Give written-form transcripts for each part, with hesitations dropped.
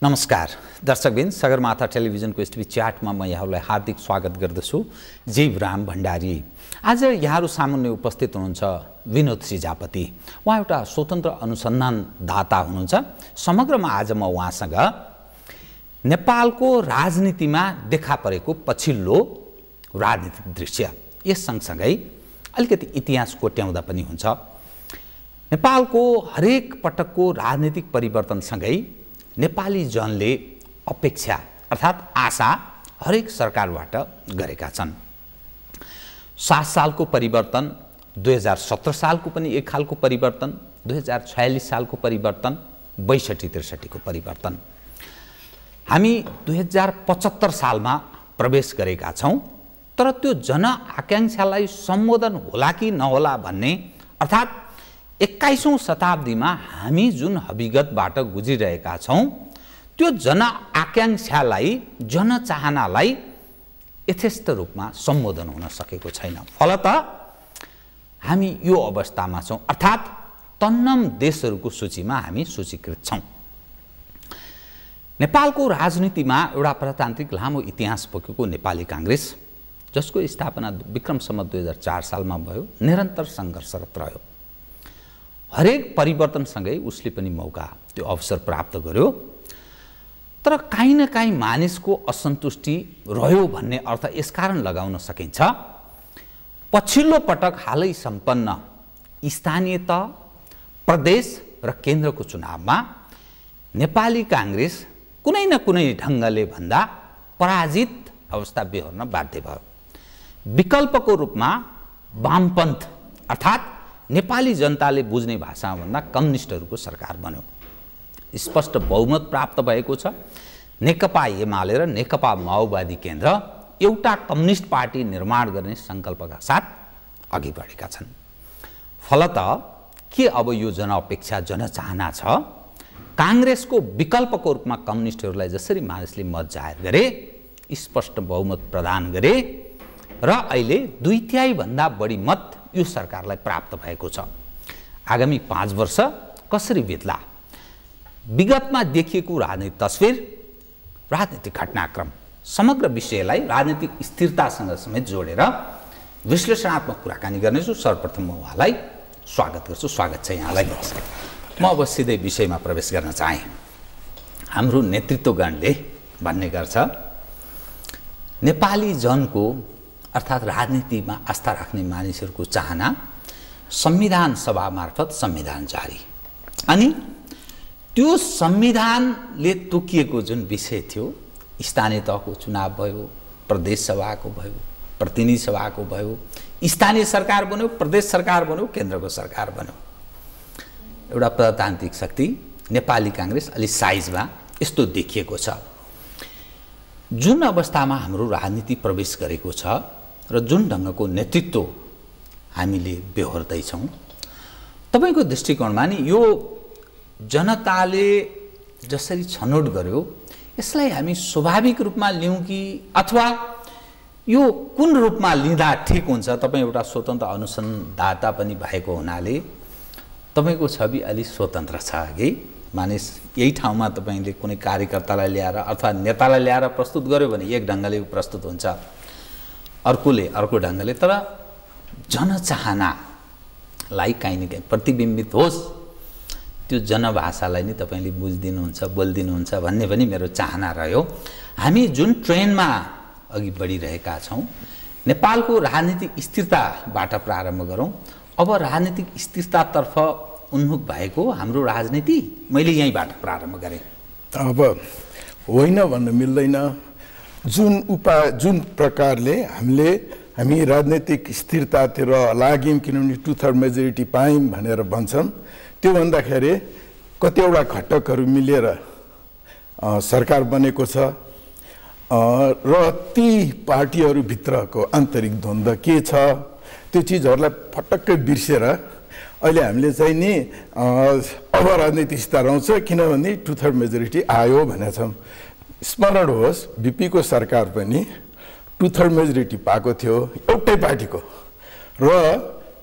नमस्कार दर्शकबिन, सगरमाथा टेलिभिजनको एसटिभी च्याटमा म यहाँहरूलाई हार्दिक स्वागत गर्दछु। जीवराम भण्डारी। आज यहाँहरू सामुन्ने उपस्थित हुनुहुन्छ विनोद सिजापति। उहाँ एउटा स्वतन्त्र अनुसन्धानदाता हुनुहुन्छ। समग्रमा आज म उहाँसँग नेपालको राजनीतिमा देखा परेको पछिल्लो राजनीतिक दृश्य, यस सँगसँगै अलिकति इतिहास कोट्याउँदा पनि हुन्छ। नेपालको हरेक पटकको राजनीतिक परिवर्तनसँगै नेपाली जनले अपेक्षा अर्थात् आशा हरेक सरकारबाट गरेका छन्। 7 सालको परिवर्तन, 2017 सालको पनि एक खालको परिवर्तन, 2046 सालको परिवर्तन, 62-63 को परिवर्तन। हामी 2075 सालमा प्रवेश गरेका छौँ। तर त्यो जनआकांक्षालाई सम्बोधन होला कि नहोला भन्ने अर्थात् 21औं शताब्दीमा हामी जुन हविगतबाट गुजिरहेका छौँ त्यो जनआकांक्षालाई, जनचाहनालाई यथेष्ट रूपमा सम्बोधन हुन सकेको छैन। फलतः हामी यो अवस्थामा छौँ, अर्थात् तन्नम देशहरूको सूचीमा हामी सूचीकृत छौँ। नेपालको राजनीतिमा एउटा प्रजातान्त्रिक लामो इतिहास बोकेको नेपाली काङ्ग्रेस, जसको स्थापना विक्रम सम्वत 2004 सालमा भयो, निरन्तर सङ्घर्षरत रह्यो। हरेक परिवर्तनसँगै उसले पनि मौका, त्यो अवसर प्राप्त गर्यो। तर काहीँ न काहीँ मानिसको असन्तुष्टि रह्यो भन्ने अर्थ यसकारण लगाउन सकिन्छ, पछिल्लो पटक हालै सम्पन्न स्थानीय तह, प्रदेश र केन्द्रको चुनावमा नेपाली काङ्ग्रेस कुनै न कुनै ढङ्गले भन्दा पराजित अवस्था बेहोर्न बाध्य भयो। विकल्पको रूपमा वामपन्थ अर्थात् नेपाली जनताले बुझ्ने भाषामा भन्दा कम्युनिस्टहरूको सरकार बन्यो। स्पष्ट बहुमत प्राप्त भएको छ। नेकपा एमाले र नेकपा माओवादी केन्द्र एउटा कम्युनिस्ट पार्टी निर्माण गर्ने सङ्कल्पका साथ अघि बढेका छन्। फलतः के अब यो जनअपेक्षा, जनचाहना छ? काङ्ग्रेसको विकल्पको रूपमा कम्युनिस्टहरूलाई जसरी मानिसले मत जाहेर गरे, स्पष्ट बहुमत प्रदान गरे र अहिले 2/3 भन्दा बढी मत यो सरकारलाई प्राप्त भएको छ। आगामी 5 वर्ष कसरी बित्ला? विगतमा देखिएको राजनीतिक तस्विर, राजनीतिक घटनाक्रम, समग्र विषयलाई राजनीतिक स्थिरतासँग समेत जोडेर विश्लेषणात्मक कुराकानी गर्नेछु। सर्वप्रथम म उहाँलाई स्वागत गर्छु। स्वागत छ यहाँलाई। म अब सिधै विषयमा प्रवेश गर्न चाहेँ। हाम्रो नेतृत्वगणले भन्ने गर्छ नेपाली जनको अर्थात् राजनीतिमा आस्था राख्ने मानिसहरूको चाहना संविधान सभा मार्फत संविधान जारी, अनि त्यो संविधानले तोकिएको जुन विषय थियो, स्थानीय तहको चुनाव भयो, प्रदेश सभाको भयो, प्रतिनिधि सभाको भयो, स्थानीय सरकार बन्यो, प्रदेश सरकार बन्यो, केन्द्रको सरकार बन्यो। एउटा प्रजातान्त्रिक शक्ति नेपाली काङ्ग्रेस अलि साइजमा यस्तो देखिएको छ। जुन अवस्थामा हाम्रो राजनीति प्रवेश गरेको छ र जुन ढङ्गको नेतृत्व हामीले बेहोर्दैछौँ, तपाईँको दृष्टिकोणमा नि यो जनताले जसरी छनौट गर्यो यसलाई हामी स्वाभाविक रूपमा लिउँ कि अथवा यो कुन रूपमा लिँदा ठिक हुन्छ? तपाईँ एउटा स्वतन्त्र अनुसन्धाता पनि भएको हुनाले तपाईँको छवि अलि स्वतन्त्र छ कि मानिस यही ठाउँमा तपाईँले कुनै कार्यकर्तालाई ल्याएर अथवा नेतालाई ल्याएर प्रस्तुत गर्यो भने एक ढङ्गले प्रस्तुत हुन्छ, अर्कोले अर्को ढङ्गले, तर जनचाहनालाई काहीँ न काहीँ प्रतिबिम्बित होस्, त्यो जनभाषालाई नै तपाईँले बुझिदिनुहुन्छ, बोलिदिनुहुन्छ भन्ने पनि मेरो चाहना रह्यो। हामी जुन ट्रेनमा अघि बढिरहेका छौँ, नेपालको राजनीतिक स्थिरताबाट प्रारम्भ गरौँ। अब राजनीतिक स्थिरतातर्फ उन्मुख भएको हाम्रो राजनीति, मैले यहीँबाट प्रारम्भ गरेँ। अब होइन भन्न मिल्दैन। जुन प्रकारले हामी राजनीतिक स्थिरतातिर लाग्यौँ, किनभने 2/3 मेजोरिटी पायौँ भनेर भन्छौँ, त्यो भन्दाखेरि कतिवटा घटकहरू मिलेर सरकार बनेको छ र ती पार्टीहरूभित्रको आन्तरिक द्वन्द्व के छ त्यो चिजहरूलाई फटक्कै बिर्सेर अहिले हामीले चाहिँ नि अब राजनीतिक स्थिरता आउँछ किनभने 2/3 मेजोरिटी आयो भनेको छौँ। स्मरण होस्, बिपीको सरकार पनि 2/3 मेजोरिटी पाएको थियो एउटै पार्टीको, र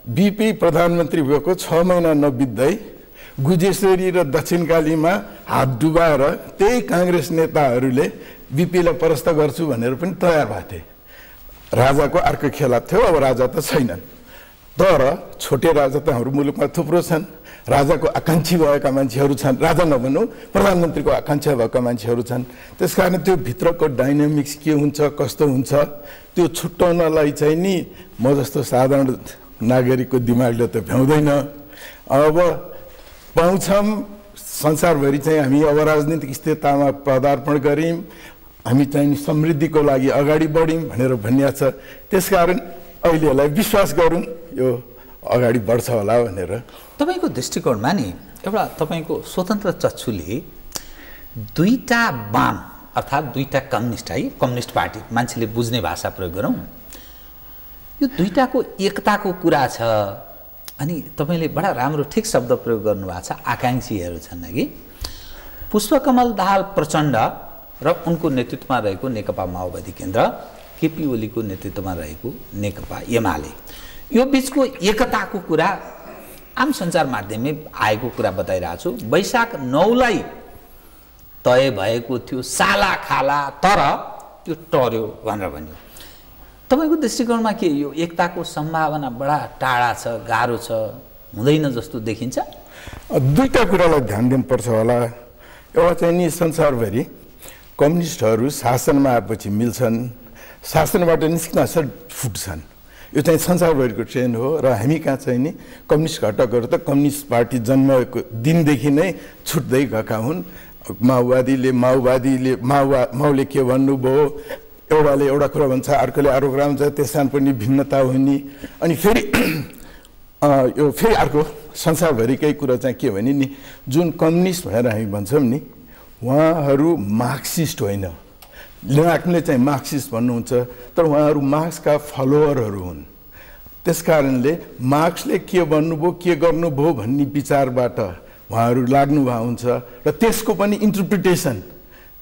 बिपी प्रधानमन्त्री भएको 6 महिना नबित्दै गुजेश्वरी र दक्षिणकालीमा हात डुबाएर त्यही काङ्ग्रेस नेताहरूले बिपीलाई परास्त गर्छु भनेर पनि तयार भएको थिए। राजाको अर्को खेला थियो, अब राजा त छैनन्, तर छोटे राजा त हाम्रो मुलुकमा थुप्रो छन्। राजाको आकाङ्क्षी भएका मान्छेहरू छन्, राजा नभनौँ प्रधानमन्त्रीको आकाङ्क्षा भएका मान्छेहरू छन्। त्यस कारण त्यो भित्रको डाइनामिक्स के हुन्छ, कस्तो हुन्छ, त्यो छुट्याउनलाई चाहिँ नि म जस्तो साधारण नागरिकको दिमागले त भ्याउँदैन। अब पाउँछौँ, संसारभरि चाहिँ हामी अब राजनीतिक स्थिरतामा पदार्पण गऱ्यौँ, हामी चाहिँ समृद्धिको लागि अगाडि बढ्यौँ भनेर भनिएको छ। त्यसकारण अहिलेलाई विश्वास गरौँ यो अगाडि बढ्छ होला भनेर। तपाईँको दृष्टिकोणमा नि एउटा तपाईँको स्वतन्त्र चक्षुले दुईटा वाम अर्थात् दुईटा कम्युनिस्ट है, कम्युनिस्ट पार्टी मान्छेले बुझ्ने भाषा प्रयोग गरौँ, यो दुईटाको एकताको कुरा छ। अनि तपाईँले बडा राम्रो ठिक शब्द प्रयोग गर्नुभएको छ, आकाङ्क्षीहरू छन् कि। पुष्पकमल दाहाल प्रचण्ड र उनको नेतृत्वमा रहेको नेकपा माओवादी केन्द्र, केपी ओलीको नेतृत्वमा रहेको नेकपा एमाले, यो बिचको एकताको कुरा आम सञ्चार माध्यमले आएको कुरा बताइरहेको छु। वैशाख 9लाई तय भएको थियो साला खाला, तर त्यो टर्यो भनेर भन्यो। तपाईँको दृष्टिकोणमा के यो एकताको सम्भावना बडा टाढा छ, गाह्रो छ, हुँदैन जस्तो देखिन्छ? दुईटा कुरालाई ध्यान दिनुपर्छ होला। एउटा चाहिँ नि संसारभरि कम्युनिस्टहरू शासनमा आएपछि मिल्छन्, शासनबाट निस्किन फुट्छन्। यो चाहिँ संसारभरिको ट्रेन्ड हो। र हामी कहाँ चाहिँ नि कम्युनिस्ट घटकहरू त कम्युनिस्ट पार्टी जन्मको दिनदेखि नै छुट्दै गएका हुन्। माओले के भन्नुभयो, एउटाले एउटा कुरा भन्छ, अर्कोले अर्को कुरा भन्छ, त्यसमा पनि भिन्नता हुने। अनि फेरि यो फेरि अर्को संसारभरिकै कुरा चाहिँ के भने नि, जुन कम्युनिस्ट भनेर हामी भन्छौँ नि, उहाँहरू मार्क्सिस्ट होइन, लेनार्कले चाहिँ मार्क्सिस्ट भन्नुहुन्छ, तर उहाँहरू मार्क्सका फलोवरहरू हुन्। त्यस कारणले मार्क्सले के भन्नुभयो, के गर्नुभयो भन्ने विचारबाट उहाँहरू लाग्नुभएको हुन्छ। र त्यसको पनि इन्टरप्रिटेसन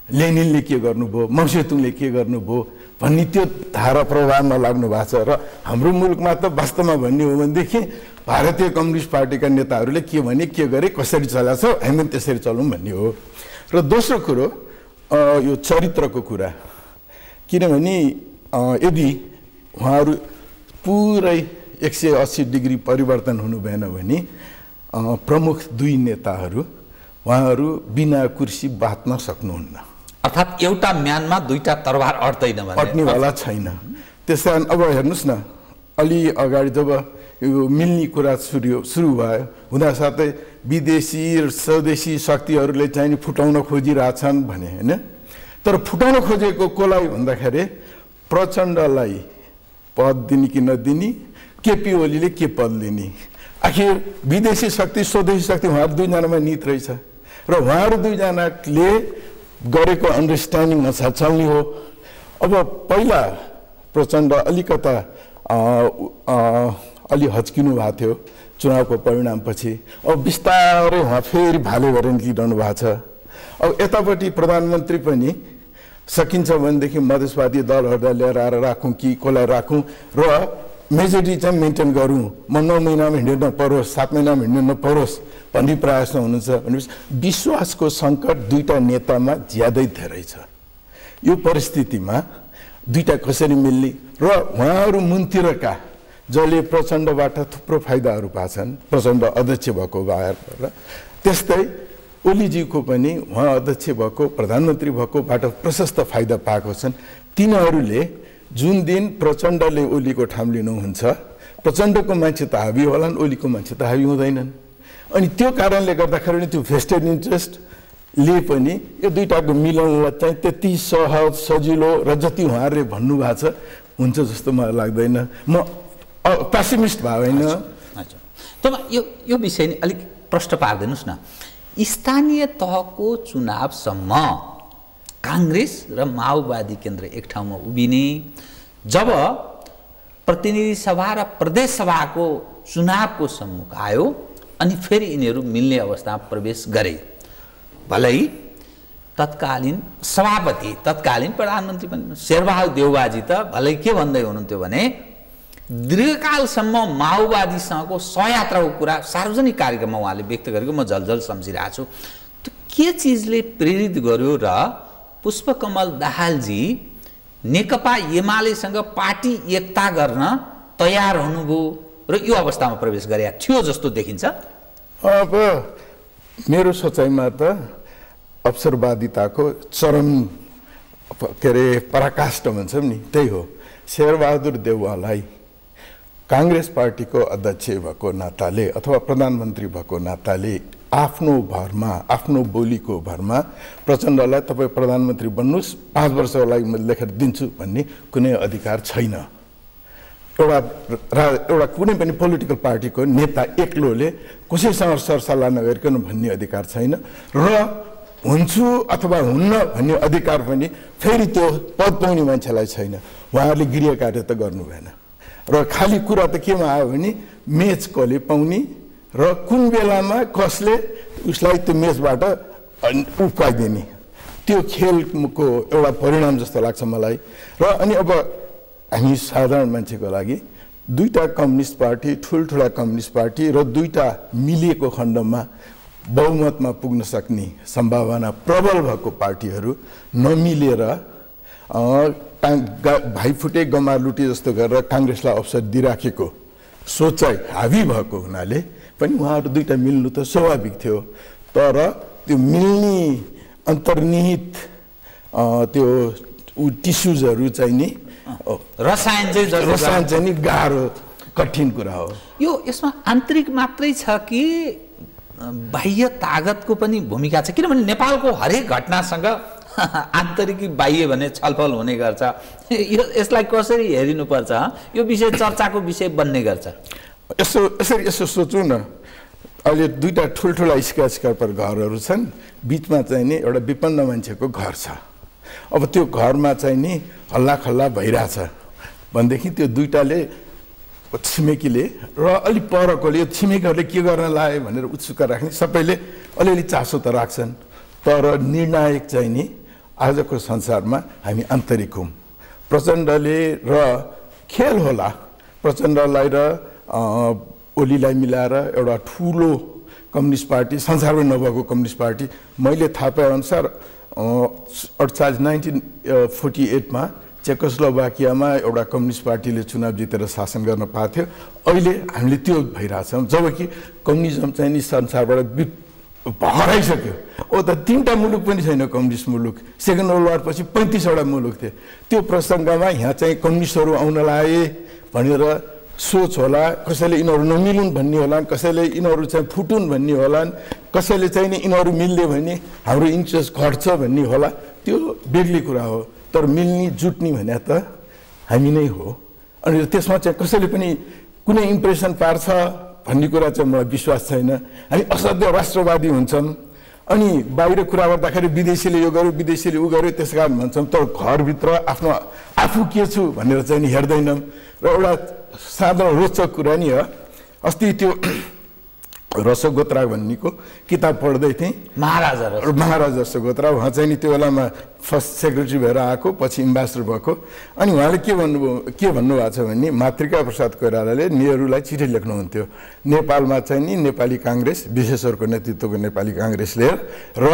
लेनिनले के गर्नुभयो, माओसेतुङले के गर्नुभयो भन्ने त्यो धारा प्रभावमा लाग्नु भएको छ। र हाम्रो मुलुकमा त वास्तवमा भन्ने हो भनेदेखि भारतीय कम्युनिस्ट पार्टीका नेताहरूले के भने, के गरे, कसरी चलाएको छ, हामी त्यसरी चलौँ भन्ने हो। र दोस्रो कुरो यो चरित्रको कुरा, किनभने यदि उहाँहरू पुरै 180 डिग्री परिवर्तन हुनु भएन भने प्रमुख दुई नेताहरू उहाँहरू बिना कुर्सी बाँच्न सक्नुहुन्न। अर्थात् एउटा म्यानमा दुईटा तरबार अट्नेवाला छैन। त्यस कारण अब हेर्नुहोस् न, अलि अगाडि जब यो मिल्ने कुरा सुरु भयो हुँदासाथै विदेशी र स्वदेशी शक्तिहरूले चाहिँ फुटाउन खोजिरहेछन् भने होइन। तर फुटाउन खोजेको कसलाई भन्दाखेरि प्रचण्डलाई पद दिने कि नदिने, केपी ओलीले के पद लिने। आखिर विदेशी शक्ति स्वदेशी शक्ति उहाँहरू दुईजनामा निहित रहेछ र उहाँहरू दुईजनाले गरेको अन्डरस्ट्यान्डिङ अनुसार चल्ने हो। अब पहिला प्रचण्ड अलिकता अलि हच्किनु भएको थियो चुनावको परिणामपछि, अब बिस्तारै उहाँ फेरि भाले भएर निस्किरहनु भएको छ। अब यतापट्टि प्रधानमन्त्री पनि सकिन्छ भनेदेखि मधेसवादी दलहरूलाई लिएर आएर राखौँ कि कसलाई राखौँ र मेजोरिटी चाहिँ मेन्टेन गरौँ, म 9 महिनामा हिँड्नु नपरोस्, 7 महिनामा हिँड्नु नपरोस् भन्ने प्रयासमा हुनुहुन्छ। भनेपछि विश्वासको सङ्कट दुईटा नेतामा ज्यादै धेरै छ। यो परिस्थितिमा दुईटा कसरी मिल्ने र उहाँहरू मुनतिरका जसले प्रचण्डबाट थुप्रो फाइदाहरू पाछन्, प्रचण्ड अध्यक्ष भएको भएर, त्यस्तै ओलीजीको पनि उहाँ अध्यक्ष भएको, प्रधानमन्त्री भएकोबाट प्रशस्त फाइदा पाएको छन्। तिनीहरूले जुन दिन प्रचण्डले ओलीको ठाउँ लिनुहुन्छ, प्रचण्डको मान्छे त हाबी होलान्, ओलीको मान्छे त हाबी हुँदैनन्। अनि त्यो कारणले गर्दाखेरि त्यो भेस्टेड इन्ट्रेस्टले पनि यो दुईटाको मिलनलाई चाहिँ त्यति सहज सजिलो र जति उहाँहरूले भन्नुभएको छ हुन्छ जस्तो मलाई लाग्दैन। म पेसिमिस्ट भयो होइन। तपाईँ यो विषय नि अलिक प्रश्न पारिदिनुहोस् न। स्थानीय तहको चुनावसम्म काङ्ग्रेस र माओवादी केन्द्र एक ठाउँमा उभिने, जब प्रतिनिधि सभा र प्रदेश सभाको चुनावको सम्मुख आयो अनि फेरि यिनीहरू मिल्ने अवस्थामा प्रवेश गरे, भलै तत्कालीन सभापति, तत्कालीन प्रधानमन्त्री पनि शेरबहादुर देउवाजी त भलै के भन्दै हुनुहुन्थ्यो भने दीर्घकालसम्म माओवादीसँगको सहयात्राको कुरा सार्वजनिक कार्यक्रममा उहाँले व्यक्त गरेको म झलझल सम्झिरहेको छु। त्यो के चिजले प्रेरित गर्यो र पुष्पकमल दाहालजी नेकपा एमालेसँग पार्टी एकता गर्न तयार हुनुभयो र यो अवस्थामा प्रवेश गरेका थियो जस्तो देखिन्छ? अब मेरो सोचाइमा त अवसरवादिताको चरम के अरे पराकाष्ठ भन्छौँ नि, त्यही हो। शेरबहादुर देउवालाई काङ्ग्रेस पार्टीको अध्यक्ष भएको नाताले अथवा प्रधानमन्त्री भएको नाताले आफ्नो भरमा, आफ्नो बोलीको भरमा प्रचण्डलाई तपाईँ प्रधानमन्त्री बन्नुहोस्, 5 वर्षको लागि म लेखेर दिन्छु भन्ने कुनै अधिकार छैन। एउटा कुनै पनि पोलिटिकल पार्टीको नेता एक्लोले कसैसँग सरसल्लाह नगरिकन भन्ने अधिकार छैन र हुन्छु अथवा हुन्न भन्ने अधिकार पनि फेरि त्यो पद पाउने मान्छेलाई छैन। उहाँहरूले गृह कार्य त गर्नु भएन र खाली कुरा त केमा आयो भने मेच कसले पाउने र कुन बेलामा कसले उसलाई त्यो मेचबाट उक्काइदिने, त्यो खेलको एउटा परिणाम जस्तो लाग्छ मलाई। र अनि अब हामी साधारण मान्छेको लागि दुईटा कम्युनिस्ट पार्टी, ठुल्ठुला कम्युनिस्ट पार्टी र दुईटा मिलिएको खण्डमा बहुमतमा पुग्न सक्ने सम्भावना प्रबल भएको पार्टीहरू नमिलेर भाइफुटे गमा लुटी जस्तो गरेर काङ्ग्रेसलाई अवसर दिइराखेको सोचाइ हावी भएको हुनाले पनि उहाँहरू दुईटा मिल्नु त स्वाभाविक थियो। तर त्यो मिल्ने अन्तर्निहित त्यो टिस्युजहरू चाहिँ नि रसायन चाहिँ नि गाह्रो कठिन कुरा हो। यो यसमा आन्तरिक मात्रै छ कि बाह्य तागतको पनि भूमिका छ? किनभने नेपालको हरेक घटनासँग आन्तरिक बाह्य भने छलफल हुने गर्छ। यसलाई कसरी हेरिनुपर्छ? यो विषय चर्चाको विषय बन्ने गर्छ। यसो सोचौँ न, अहिले दुईटा ठुल्ठुला स्काइस्क्रापर घरहरू छन्, बिचमा चाहिँ नि एउटा विपन्न मान्छेको घर छ। अब त्यो घरमा चाहिँ नि हल्ला खल्ला भइरहेछ भनेदेखि त्यो दुईटाले छिमेकीले र अलि परकोले छिमेकीहरूले के गर्न लाए भनेर उत्सुकता राख्ने, सबैले अलिअलि चासो त राख्छन्। तर निर्णायक चाहिँ नि आजको संसारमा हामी आन्तरिक हौँ। प्रचण्डले र खेल होला, प्रचण्डलाई र ओलीलाई मिलाएर एउटा ठुलो कम्युनिस्ट पार्टी, संसारमै नभएको कम्युनिस्ट पार्टी, मैले थाहा पाएअनुसार 1948मा चेकोस्लोभाकियामा एउटा कम्युनिस्ट पार्टीले चुनाव जितेर शासन गर्न पाएको थियो। अहिले हामीले त्यो भइरहेछौँ, जबकि कम्युनिजम चाहिँ नि संसारबाट हराइसक्यो। ओ त 3टा मुलुक पनि छैन कम्युनिस्ट मुलुक, सेकेन्ड वर्ल्ड वार पछि 35वटा मुलुक थिए। त्यो प्रसङ्गमा यहाँ चाहिँ कम्युनिस्टहरू आउन लाए भनेर सोच होला, कसैले यिनीहरू नमिलुन् भन्ने होला, कसैले यिनीहरू चाहिँ फुटुन् भन्ने होलान्, कसैले चाहिँ नि यिनीहरू मिल्यो भने हाम्रो इन्ट्रेस्ट घट्छ भन्ने होला। त्यो बेग्लै कुरा हो। तर मिल्ने जुट्ने भने त हामी नै हो। अनि त्यसमा चाहिँ कसैले पनि कुनै इम्प्रेसन पार्छ भन्ने कुरा चाहिँ मलाई विश्वास छैन। हामी असाध्य राष्ट्रवादी हुन्छौँ अनि बाहिर कुरा गर्दाखेरि विदेशीले यो गर्यो, विदेशीले ऊ गर्यो, त्यस कारण भन्छौँ। तर घरभित्र आफ्नो आफू के छु भनेर चाहिँ नि हेर्दैनौँ। र एउटा साधारण रोचक कुरा नि हो, अस्ति त्यो रसोगोत्रा भन्नेको किताब पढ्दै थिएँ, महाराजा रसोगोत्रा। उहाँ चाहिँ नि त्यो बेलामा फर्स्ट सेक्रेटरी भएर आएको, पछि एम्बेसडर भएको। अनि उहाँले के भन्नुभएको छ भने मातृका प्रसाद कोइरालाले नेहरूलाई चिठी लेख्नुहुन्थ्यो, नेपालमा चाहिँ नि नेपाली काङ्ग्रेस, विशेषरको नेतृत्वको नेपाली काङ्ग्रेसले र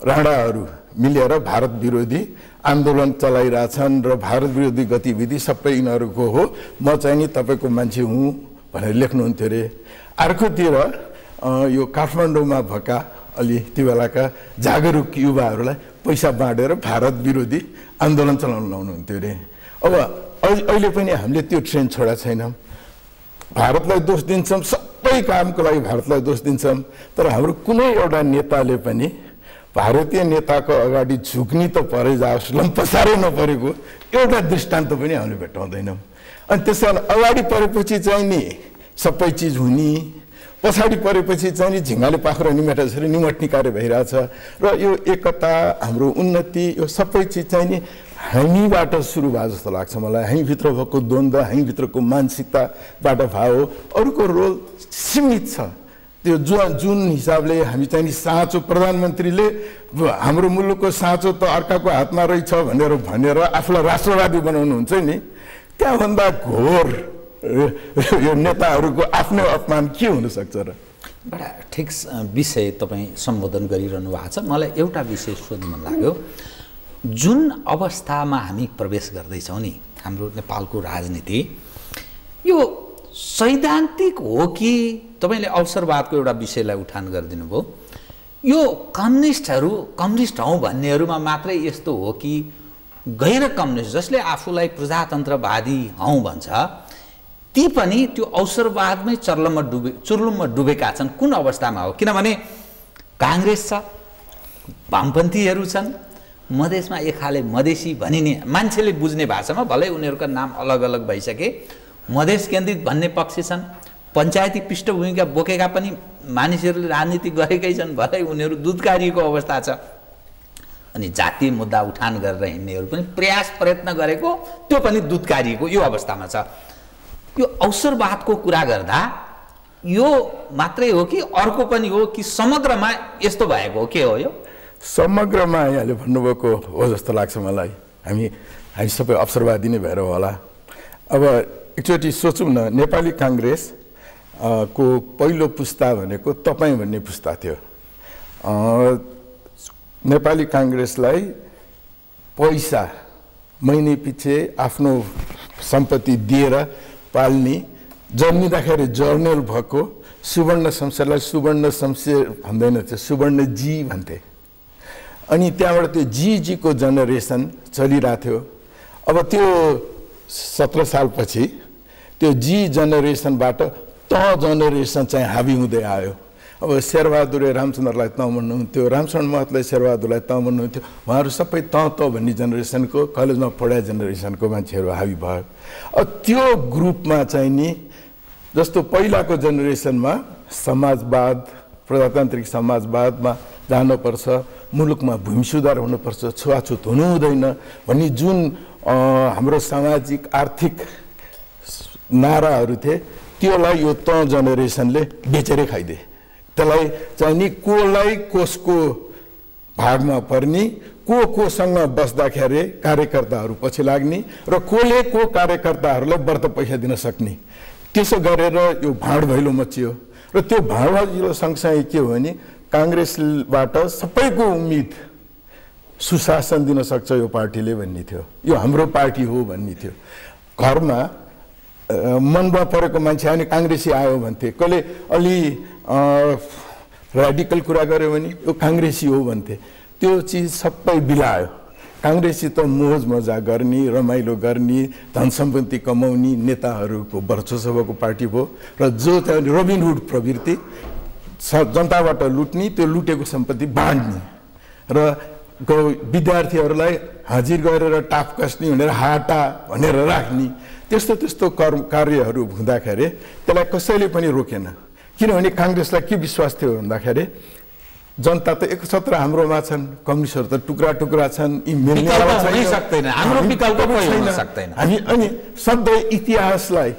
राणाहरू मिलेर भारत विरोधी आन्दोलन चलाइरहेछन् र भारत विरोधी गतिविधि सबै यिनीहरूको हो, म चाहिँ नि तपाईँको मान्छे हुँ भनेर लेख्नुहुन्थ्यो अरे। अर्कोतिर यो काठमाडौँमा भएका अलि त्यो बेलाका जागरुक युवाहरूलाई पैसा बाँडेर भारत विरोधी आन्दोलन चलाउन लाउनुहुन्थ्यो अरे। अब अहिले पनि हामीले त्यो ट्रेन्ड छोडेका छैनौँ। भारतलाई दोष दिन्छौँ, सबै कामको लागि भारतलाई दोष दिन्छौँ। तर हाम्रो कुनै एउटा नेताले पनि भारतीय नेताको अगाडि झुक्नी त परे जाओस्, लम्पसारै नपरेको एउटा दृष्टान्त पनि हामीले भेटाउँदैनौँ। अनि त्यस कारण अगाडि परेपछि चाहिँ नि सबै चिज हुने, पछाडि परेपछि चाहिँ नि झिङ्गाले पाखुरा निमेटा जसरी निमट्ने कार्य भइरहेछ। र यो एकता, हाम्रो उन्नति, यो सबै चिज चाहिँ नि हामीबाट सुरु भयो जस्तो लाग्छ मलाई। हामीभित्र भएको द्वन्द्व, हामीभित्रको मानसिकताबाट भयो। अरूको रोल सीमित छ। त्यो जुन हिसाबले हामी चाहिँ नि साँचो, प्रधानमन्त्रीले हाम्रो मुलुकको साँचो त अर्काको हातमा रहेछ भनेर आफूलाई राष्ट्रवादी बनाउनुहुन्छ नि, त्यहाँभन्दा घोर यो नेताहरूको आफ्नो अपमान के हुनसक्छ र? बडा ठिक विषय तपाईँ सम्बोधन गरिरहनु भएको छ। मलाई एउटा विषय सोध्नु मन लाग्यो। जुन अवस्थामा हामी प्रवेश गर्दैछौँ नि हाम्रो नेपालको राजनीति, यो सैद्धान्तिक हो कि तपाईँले अवसरवादको एउटा विषयलाई उठान गरिदिनु भयो, यो कम्युनिस्ट हौँ भन्नेहरूमा मात्रै यस्तो हो कि गैर कम्युनिस्ट जसले आफूलाई प्रजातन्त्रवादी हौँ भन्छ ती पनि त्यो अवसरवादमै चुर्लुममा डुबेका छन्? कुन अवस्थामा हो? किनभने काङ्ग्रेस छ, वामपन्थीहरू छन्, मधेसमा एक खाले मधेसी भनिने मान्छेले बुझ्ने भाषामा, भलै उनीहरूका नाम अलग अलग भइसके, मधेस केन्द्रित भन्ने पक्ष छन्, पञ्चायती पृष्ठभूमिका बोकेका पनि मानिसहरूले राजनीति गरेकै छन्, भलै उनीहरू दुधकारीको अवस्था छ। अनि जातीय मुद्दा उठान गरेर हिँड्नेहरू पनि प्रयत्न गरेको त्यो पनि दुधकारीको यो अवस्थामा छ। यो अवसरवादको कुरा गर्दा यो मात्रै हो कि अर्को पनि हो कि समग्रमा यस्तो भएको हो? के हो यो? समग्रमा यहाँले भन्नुभएको हो जस्तो लाग्छ मलाई। हामी सबै अवसरवादी नै भएर होला। अब एकचोटि सोचौँ न, नेपाली काङ्ग्रेस को पहिलो पुस्ता भनेको तपाईँ भन्ने पुस्ता थियो। नेपाली काङ्ग्रेसलाई पैसा महिने पछि आफ्नो सम्पत्ति दिएर पाल्ने, जन्मिँदाखेरि जर्नल भएको सुवर्ण शमशेरलाई सुवर्ण शमशेर भन्दैन थियो, सुवर्णजी भन्थे। अनि त्यहाँबाट त्यो जीको जेनेरेसन चलिरहेको थियो। अब त्यो 17 सालपछि त्यो जी जेनेरेसनबाट त जेनेरेसन चाहिँ हाबी हुँदै आयो। अब शेरबहादुरले रामचन्द्रलाई त भन्नुहुन्थ्यो, रामचन्द्र महतलाई शेरबहादुरलाई त भन्नुहुन्थ्यो। उहाँहरू सबै त भन्ने जेनेरेसनको, कलेजमा पढाए जेनेरेसनको मान्छेहरू हाबी भयो। अब त्यो ग्रुपमा चाहिँ नि जस्तो पहिलाको जेनेरेसनमा समाजवाद, प्रजातान्त्रिक समाजवादमा जानुपर्छ, मुलुकमा भूमि सुधार हुनुपर्छ, छुवाछुत हुनु हुँदैन भन्ने जुन हाम्रो सामाजिक आर्थिक नाराहरू थिए, त्यसलाई यो त जेनेरेसनले बेचेरै खाइदिए। त्यसलाई चाहिँ नि कोलाई कसको भागमा पर्ने, कोसँग बस्दाखेरि कार्यकर्ताहरू पछि लाग्ने र को कार्यकर्ताहरूलाई व्रत पैसा दिन सक्ने, त्यसो गरेर यो भाँड भैलो मचियो। र त्यो भाँड भैलो सँगसँगै के हो भने काङ्ग्रेसबाट सबैको उम्मिद सुशासन दिन सक्छ यो पार्टीले भन्ने थियो, यो हाम्रो पार्टी हो भन्ने थियो। घरमा मनमा परेको मान्छे आयो भने काङ्ग्रेसी आयो भन्थे, कसले अलि रेडिकल कुरा गर्यो भने यो काङ्ग्रेसी हो भन्थे। त्यो चिज सबै बिलायो। काङ्ग्रेसी त मोज मजा गर्ने, रमाइलो गर्ने, धन सम्पत्ति कमाउने नेताहरूको वर्चस्वको पार्टी भयो। र जो चाहिँ रोबिनहुड प्रवृत्ति, जनताबाट लुट्ने, त्यो लुटेको सम्पत्ति बाँड्ने र विद्यार्थीहरूलाई हाजिर गरेर टाप कस्ने भनेर हाटा भनेर राख्ने, त्यस्तो कार्यहरू हुँदाखेरि त्यसलाई कसैले पनि रोकेन। किनभने काङ्ग्रेसलाई के विश्वास थियो भन्दाखेरि जनता त एकछत्र हाम्रोमा छन्, कम्युनिस्टहरू त टुक्रा टुक्रा छन्, यी मिल्नेवाला छैन, हाम्रो विकल्प छैन। हामी अनि सधैँ इतिहासलाई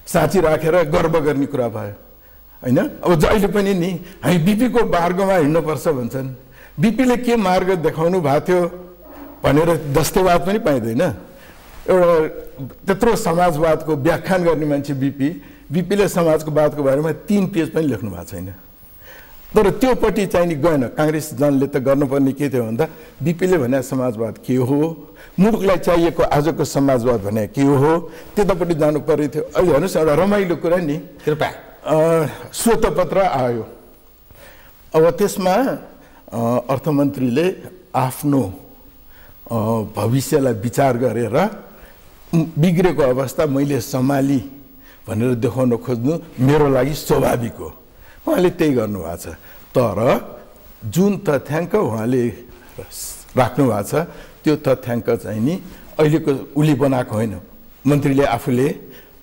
साँची राखेर गर्व गर्ने कुरा भयो होइन। अब जहिले पनि नि हामी बिपीको मार्गमा हिँड्नुपर्छ भन्छन्। बिपीले के मार्ग देखाउनु भएको थियो भनेर दस्तेवाद पनि पाइँदैन। एउटा त्यत्रो समाजवादको व्याख्यान गर्ने मान्छे बिपीले समाजको वादको बारेमा 3 पेज पनि लेख्नु भएको छैन। तर त्योपट्टि चाहिँ नि गएन। काङ्ग्रेस जनले त गर्नुपर्ने के थियो भन्दा बिपीले भने समाजवाद के हो, मुलुकलाई चाहिएको आजको समाजवाद भने के हो, त्यतापट्टि जानु पर्ने थियो। अहिले हेर्नुहोस् एउटा रमाइलो कुरा नि, कृपया श्वेतपत्र आयो। अब त्यसमा अर्थमन्त्रीले आफ्नो भविष्यलाई विचार गरेर बिग्रेको अवस्था मैले सम्हाली भनेर देखाउन खोज्नु मेरो लागि स्वाभाविक हो। उहाँले त्यही गर्नुभएको छ। तर जुन तथ्याङ्क उहाँले राख्नु भएको छ त्यो तथ्याङ्क चाहिँ नि अहिलेको उसले बनाएको होइन, मन्त्रीले आफूले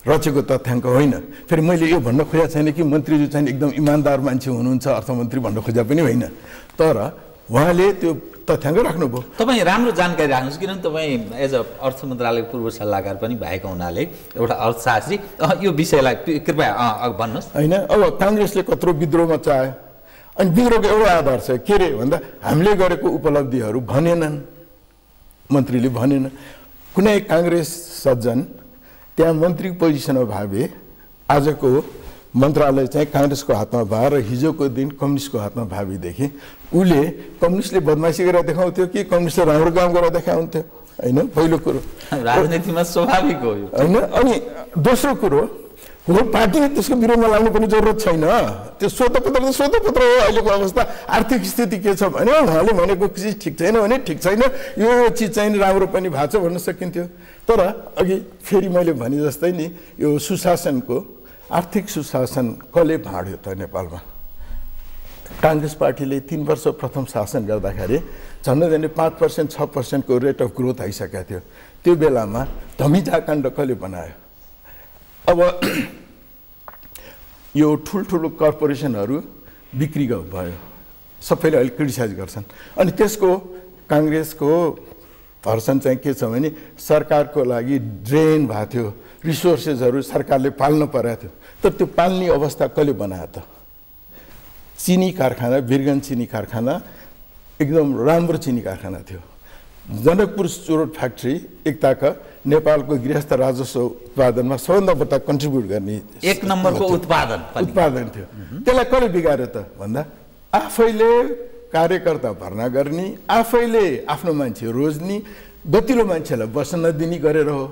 रचेको तथ्याङ्क होइन। फेरि मैले यो भन्न खोजेको छैन कि मन्त्रीजी चाहिँ एकदम इमान्दार मान्छे हुनुहुन्छ अर्थमन्त्री भन्न खोजेको पनि होइन। तर उहाँले त्यो तथ्याङ्क राख्नुभयो। तपाईँ राम्रो जानकारी राख्नुहोस्, किनभने तपाईँ एज अ अर्थ मन्त्रालयको पूर्व सल्लाहकार पनि भएको हुनाले एउटा अर्थशास्त्री, यो विषयलाई कृपया भन्नुहोस्। होइन, अब काङ्ग्रेसले कत्रो विद्रोह मचायो, अनि विद्रोहको एउटा आधार छ के अरे भन्दा हामीले गरेको उपलब्धिहरू भनेनन्, मन्त्रीले भनेन। कुनै काङ्ग्रेस सज्जन त्यहाँ मन्त्री पोजिसनमा भावे आजको मन्त्रालय चाहिँ काङ्ग्रेसको हातमा भए र हिजोको दिन कम्युनिस्टको हातमा भावीदेखि उसले कम्युनिस्टले बदमासी गरेर देखाउँथ्यो कि कम्युनिस्टले राम्रो काम गरेर देखाउँथ्यो होइन पहिलो कुरो राजनीतिमा स्वाभाविक हो यो होइन। अनि दोस्रो कुरो हो पार्टीले त्यसको विरोधमा लाग्नु पनि जरुरत छैन। त्यो स्वतन्त्र त स्वतन्त्र हो। अहिलेको अवस्था आर्थिक स्थिति के छ भने उहाँले भनेको चिज ठिक छैन भने ठिक छैन, यो चिज चाहिँ राम्रो पनि भएको छ भन्न सकिन्थ्यो। तर अघि फेरि मैले भने जस्तै नि यो सुशासनको आर्थिक सुशासन कसले भाँड्यो त नेपालमा? काङ्ग्रेस पार्टीले 3 वर्ष प्रथम शासन गर्दाखेरि झन्डै 5% 6% को रेट अफ ग्रोथ आइसकेको थियो। त्यो बेलामा धमिजाकाण्ड कसले बनायो? अब यो ठुल्ठुलो कर्पोरेसनहरू बिक्री भयो, सबैले अहिले क्रिटिसाइज गर्छन्। अनि त्यसको काङ्ग्रेसको भर्सन चाहिँ के छ भने सरकारको लागि ड्रेन भएको थियो, रिसोर्सेसहरू सरकारले पाल्न परेको थियो। तर त्यो पाल्ने अवस्था कसले बनायो त? चिनी कारखाना, वीरगन्ज चिनी कारखाना एकदम राम्रो चिनी कारखाना थियो। जनकपुर चुरोट फ्याक्ट्री एकताका नेपालको गृहस्थ राजस्व उत्पादनमा सबभन्दा बढी कन्ट्रिब्युट गर्ने 1 नम्बरको उत्पादन थियो। त्यसलाई कसले बिगार्यो त भन्दा आफैले कार्यकर्ता भर्ना गर्ने, आफैले आफ्नो मान्छे रोज्ने, गतिलो मान्छेलाई बस्न नदिने गरेर हो।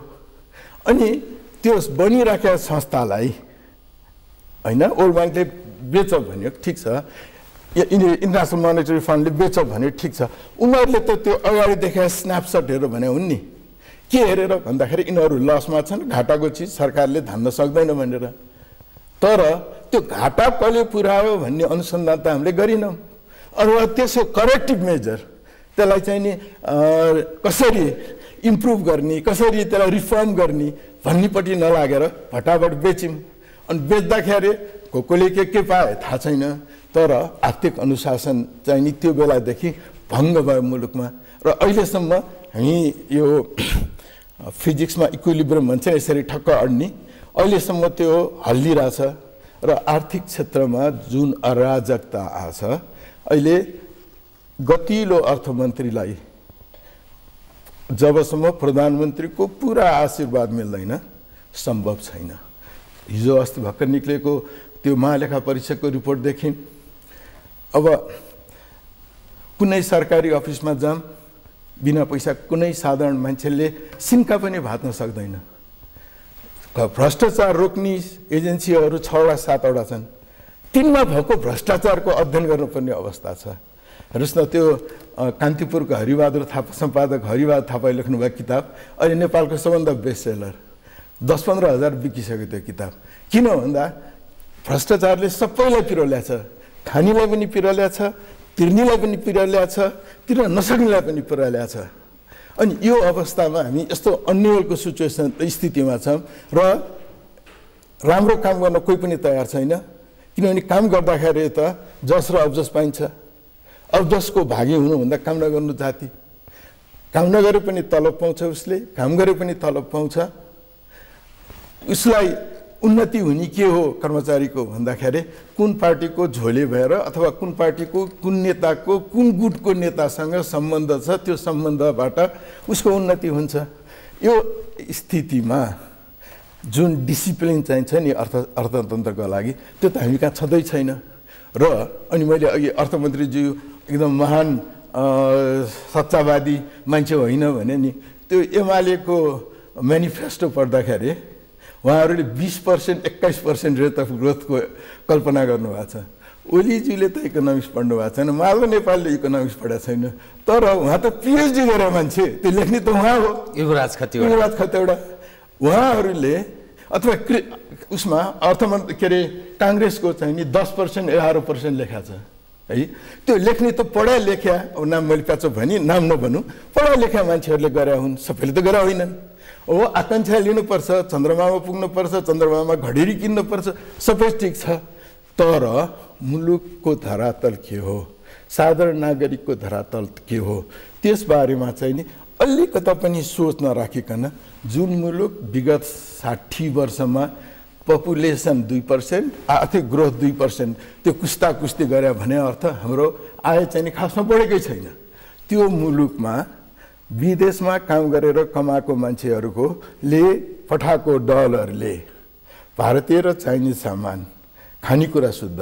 अनि त्यो बनिराखेका संस्थालाई होइन वर्ल्ड ब्याङ्कले बेच भन्यो ठिक छ, इन्टरनेसनल मोनेटरी फन्डले बेच भन्यो ठिक छ। उनीहरूले त त्यो अगाडि देखाए स्न्यापसट हेरेर भने हुन् नि, के हेरेर भन्दाखेरि यिनीहरू लसमा छन्, घाटाको चिज सरकारले धान्न सक्दैन भनेर। तर त्यो घाटा कसले पुर्यायो भन्ने अनुसन्धान त हामीले गरिनौँ। अथवा त्यसको करेक्टिभ मेजर त्यसलाई चाहिँ नि कसरी इम्प्रुभ गर्ने, कसरी त्यसलाई रिफर्म गर्ने भन्नेपट्टि नलागेर फटाफट बेच्यौँ। अनि बेच्दाखेरि कसले के पाए थाहा छैन। तर आर्थिक अनुशासन चाहिँ नि त्यो बेलादेखि भङ्ग भयो मुलुकमा। र अहिलेसम्म हामी यो फिजिक्समा इक्विलिब्रियम भन्छ यसरी ठक्क अड्ने, अहिलेसम्म त्यो हल्लिरहेछ। र आर्थिक क्षेत्रमा जुन अराजकता आछ, अहिले गतिलो अर्थमन्त्रीलाई जबसम्म प्रधानमन्त्रीको पुरा आशीर्वाद मिल्दैन सम्भव छैन। हिजो अस्ति भर्खर निक्लेको त्यो महालेखा परीक्षकको रिपोर्ट देख्यौँ। अब कुनै सरकारी अफिसमा जाम बिना पैसा कुनै साधारण मान्छेले सिन्का पनि भात्न सक्दैन। भ्रष्टाचार रोक्ने एजेन्सीहरू 6वटा 7वटा छन्, तिनमा भएको भ्रष्टाचारको अध्ययन गर्नुपर्ने अवस्था छ। हेर्नुहोस् न, त्यो कान्तिपुरको हरिबहादुर थापा सम्पादक हरिबहादुर थापाले लेख्नुभएको किताब अहिले नेपालको सबभन्दा बेस्ट सेलर, 10-15 हजार बिकिसक्यो त्यो किताब। किन भन्दा भ्रष्टाचारले सबैलाई पिरोल्याछ, खानीलाई पनि पिरोल्याछ, तिर्नीलाई पनि पिरोल्याछ, तिर्न नसक्नेलाई पनि पिरोल्याछ। अनि यो अवस्थामा हामी यस्तो अन्यलको सिचुएसन स्थितिमा छौँ र राम्रो काम गर्न कोही पनि तयार छैन। किनभने काम गर्दाखेरि त जस र अब्जस पाइन्छ। अब्जसको भागी हुनुभन्दा काम नगर्नु जाति। काम नगरे पनि तलब पाउँछ, उसले काम गरे पनि तलब पाउँछ। उसलाई उन्नति हुने के हो कर्मचारीको भन्दाखेरि कुन पार्टीको झोले भएर अथवा कुन पार्टीको कुन नेताको कुन गुटको नेतासँग सम्बन्ध छ, त्यो सम्बन्धबाट उसको उन्नति हुन्छ। यो स्थितिमा जुन डिसिप्लिन चाहिन्छ नि अर्थतन्त्रको लागि, त्यो त हामी कहाँ छँदै छैन। र अनि मैले अघि अर्थमन्त्रीज्यू एकदम महान सच्चावादी मान्छे होइन भने नि, त्यो एमालेको मेनिफेस्टो पढ्दाखेरि उहाँहरूले 20% 21% रेट अफ ग्रोथको कल्पना गर्नुभएको छ। ओलीजीले त इकोनोमिक्स पढ्नु भएको छैन, माधव नेपालले इकोनोमिक्स पढाएको छैन। तर उहाँ त पिएचडी गरेर मान्छे, त्यो लेख्ने त उहाँ हो, युवराज खतिवडा। उहाँहरूले अथवा उसमा अर्थमन्त्री के अरे काङ्ग्रेसको चाहिँ नि 10% 11% लेखा छ है। त्यो लेख्ने त पढा लेख्या, अब नाम मैले प्याचो भने नाम नभनौँ, पढा लेख्या मान्छेहरूले गरे हुन्, सबैले त गरे होइनन्। हो आकाङ्क्षा लिनुपर्छ, चन्द्रमामा पुग्नुपर्छ, चन्द्रमामा घडेरी किन्नुपर्छ, सबै ठिक छ। तर मुलुकको धरातल के हो, साधारण नागरिकको धरातल के हो, त्यसबारेमा चाहिँ नि अलिकता पनि सोच नराखिकन जुन मुलुक विगत 60 वर्षमा पपुलेसन 2%, आर्थिक ग्रोथ 2%, त्यो कुस्ती गरे भने अर्थ हाम्रो आय चाहिँ नि खासमा बढेकै छैन। त्यो मुलुकमा विदेशमा काम गरेर कमाएको मान्छेहरूकोले पठाएको डलरले भारतीय र चाइनिज सामान खानेकुरा शुद्ध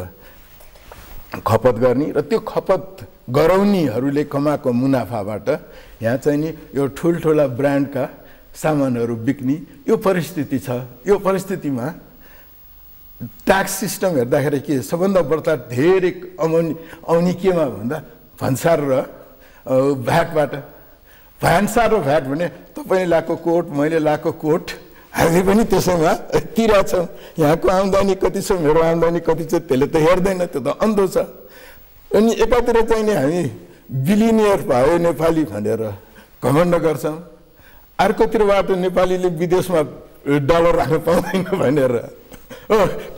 खपत गर्ने र त्यो खपत गराउनेहरूले कमाएको मुनाफाबाट यहाँ चाहिँ नि यो ठुल्ठुला ब्रान्डका सामानहरू बिक्ने यो परिस्थिति छ। यो परिस्थितिमा ट्याक्स सिस्टम हेर्दाखेरि के सबभन्दा बढ्ता धेरै आउने केमा भन्दा भन्सार र भ्याटबाट। भान्सार र भ्याट भने तपाईँले लाएको कोट मैले लाएको कोट हामी पनि त्यसैमा तिरेछौँ। यहाँको आम्दानी कति छ मेरो आम्दानी कति छ त्यसले त हेर्दैन, त्यो त अन्धो छ। अनि एकातिर चाहिँ नि हामी बिलिनियर भयो नेपाली भनेर घमण्ड गर्छौँ, अर्कोतिरबाट नेपालीले विदेशमा डलर राख्न पाउँदैन भनेर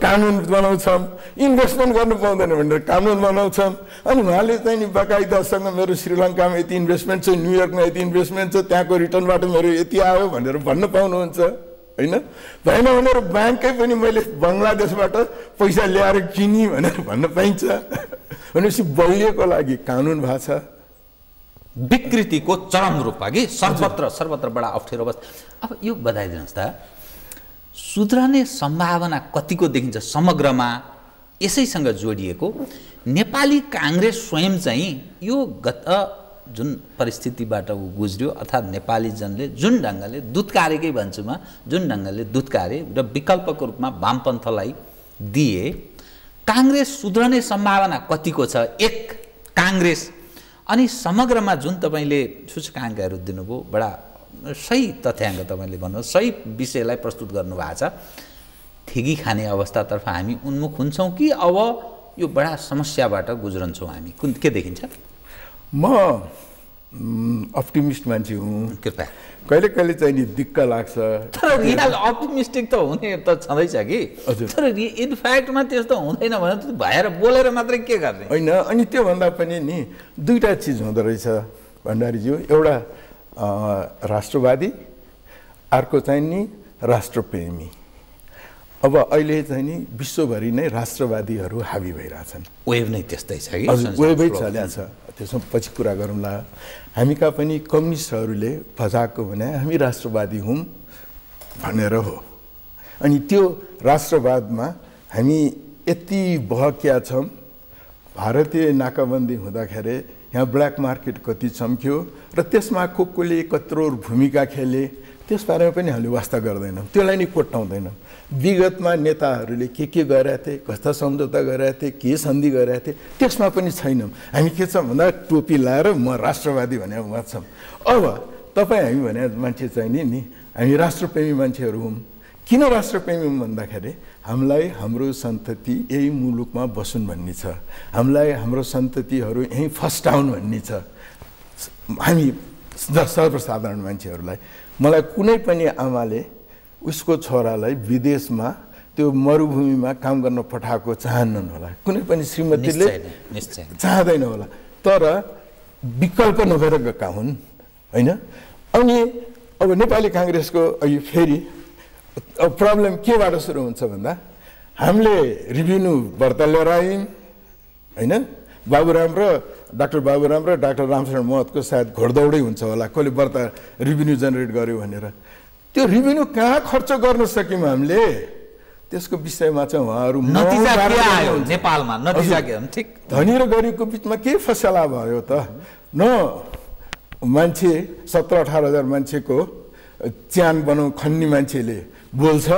कानुन बनाउँछौँ, इन्भेस्टमेन्ट गर्नु पाउँदैन भनेर कानुन बनाउँछौँ। अनि उहाँले चाहिँ नि बाकाइदासँग मेरो श्रीलङ्कामा यति इन्भेस्टमेन्ट छ, न्युयोर्कमा यति इन्भेस्टमेन्ट छ, त्यहाँको रिटर्नबाट मेरो यति आयो भनेर भन्न पाउनुहुन्छ होइन। भएन भनेर ब्याङ्कै पनि मैले बङ्गलादेशबाट पैसा ल्याएर किनी भनेर भन्न पाइन्छ। भनेपछि बलिएको लागि कानुन भएको छ। विकृतिको चरम रूपमा कि सर्वत्र बडा अप्ठ्यारो अवस्था। अब यो बताइदिनुहोस् त, सुध्रने सम्भावना कतिको देखिन्छ समग्रमा? यसैसँग जोडिएको नेपाली काङ्ग्रेस स्वयं चाहिँ यो गत जुन परिस्थितिबाट ऊ गुज्रियो अर्थात् नेपाली जनले जुन ढङ्गले दुत्कारेकै भन्छु म, जुन ढङ्गले दुत्कारे र विकल्पको रूपमा वामपन्थलाई दिए, काङ्ग्रेस सुध्रने सम्भावना कतिको छ? एक काङ्ग्रेस अनि समग्रमा जुन तपाईँले सूचकाङ्कहरू दिनुभयो, बडा सही तथ्याङ्क तपाईँले भन्नुहोस्, सही विषयलाई प्रस्तुत गर्नुभएको छ। ठेगी खाने अवस्थातर्फ हामी उन्मुख हुन्छौँ कि अब यो बडा समस्याबाट गुज्रन्छौँ हामी? के देखिन्छ? म अप्टिमिस्ट मान्छे हुँ। कृपया। कहिले कहिले चाहिँ नि दिक्क लाग्छ, तर रियल अप्टिमिस्टिक त हुने त छँदैछ कि, तर इनफ्याक्टमा त्यस्तो हुँदैन भने त भएर बोलेर मात्रै के गर्ने होइन। अनि त्योभन्दा पनि नि दुईवटा चिज हुँदो रहेछ भण्डारीज्यू, एउटा राष्ट्रवादी, अर्को चाहिँ नि राष्ट्रप्रेमी। अब अहिले चाहिँ नि विश्वभरि नै राष्ट्रवादीहरू हावी भइरहेछन्। वेभ नै त्यस्तै छ कि? हजुर, वेभै चल्या छ। त्यसमा पछि कुरा गरौँला। हामीका पनि कम्युनिस्टहरूले भजाएको भने हामी राष्ट्रवादी हौँ भनेर हो। अनि त्यो राष्ट्रवादमा हामी यति बहकिया छौँ, भारतीय नाकाबन्दी हुँदाखेरि यहाँ ब्ल्याक मार्केट कति चम्क्यो र त्यसमा कसले कत्रो भूमिका खेले त्यसबारेमा पनि हामीले वास्ता गर्दैनौँ, त्यसलाई नै कोट्याउँदैनौँ। विगतमा नेताहरूले के गरेका थिए, कस्ता सम्झौता गरेका थिए, के सन्धि गरेका थिए, त्यसमा पनि छैनौँ। हामी के छ भन्दा टोपी लाएर म राष्ट्रवादी भनेर मान्छौँ। अब तपाईँ हामी भने मान्छे चाहिने नि हामी राष्ट्रप्रेमी मान्छेहरू हौँ। किन राष्ट्रप्रेमी हौँ भन्दाखेरि हामीलाई हाम्रो सन्तति यही मुलुकमा बसुन् भन्ने छ, हामीलाई हाम्रो सन्ततिहरू यहीँ फस्टाउन् भन्ने छ। हामी सर्वसाधारण मान्छेहरूलाई, मलाई कुनै पनि आमाले उसको छोरालाई विदेशमा त्यो मरुभूमिमा काम गर्न पठाएको चाहन्नन् होला, कुनै पनि श्रीमतीले चाहँदैन होला, तर विकल्प नभएर गएका हुन् होइन। अनि अब नेपाली काङ्ग्रेसको अहिले फेरि प्रब्लम केबाट सुरु हुन्छ भन्दा हामीले रिभेन्यू भर्ता लिएर आयौँ होइन। बाबुराम र डाक्टर डाक्टर रामशरण महतको सायद घोडदौडै हुन्छ होला, कसले बर्ता रिभेन्यू जेनेरेट गर्यो भनेर। त्यो रिभेन्यू कहाँ खर्च गर्न सक्यौँ हामीले, त्यसको विषयमा चाहिँ उहाँहरू नेपालमा ठिक धनी र गरिबको बिचमा के फसला भयो त? न मान्छे 17-18 हजार मान्छेको च्यान बनाउ खन्ने मान्छेले बोल्छ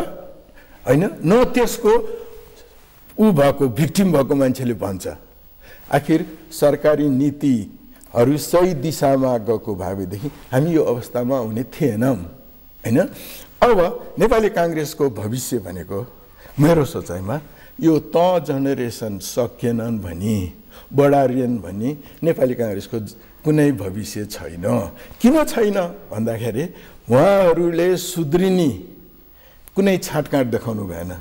होइन, न त्यसको ऊ भएको भिक्टिम भएको मान्छेले भन्छ। आखिर सरकारी नीतिहरू सही दिशामा गएको भएदेखि हामी यो अवस्थामा हुने थिएनौँ होइन। अब नेपाली काङ्ग्रेसको भविष्य भनेको मेरो सोचाइमा यो त जेनेरेसन सकेनन् भनी बढारिएन भनी नेपाली काङ्ग्रेसको कुनै भविष्य छैन। किन छैन भन्दाखेरि उहाँहरूले सुध्रिने कुनै छाँटकाँट देखाउनु भएन।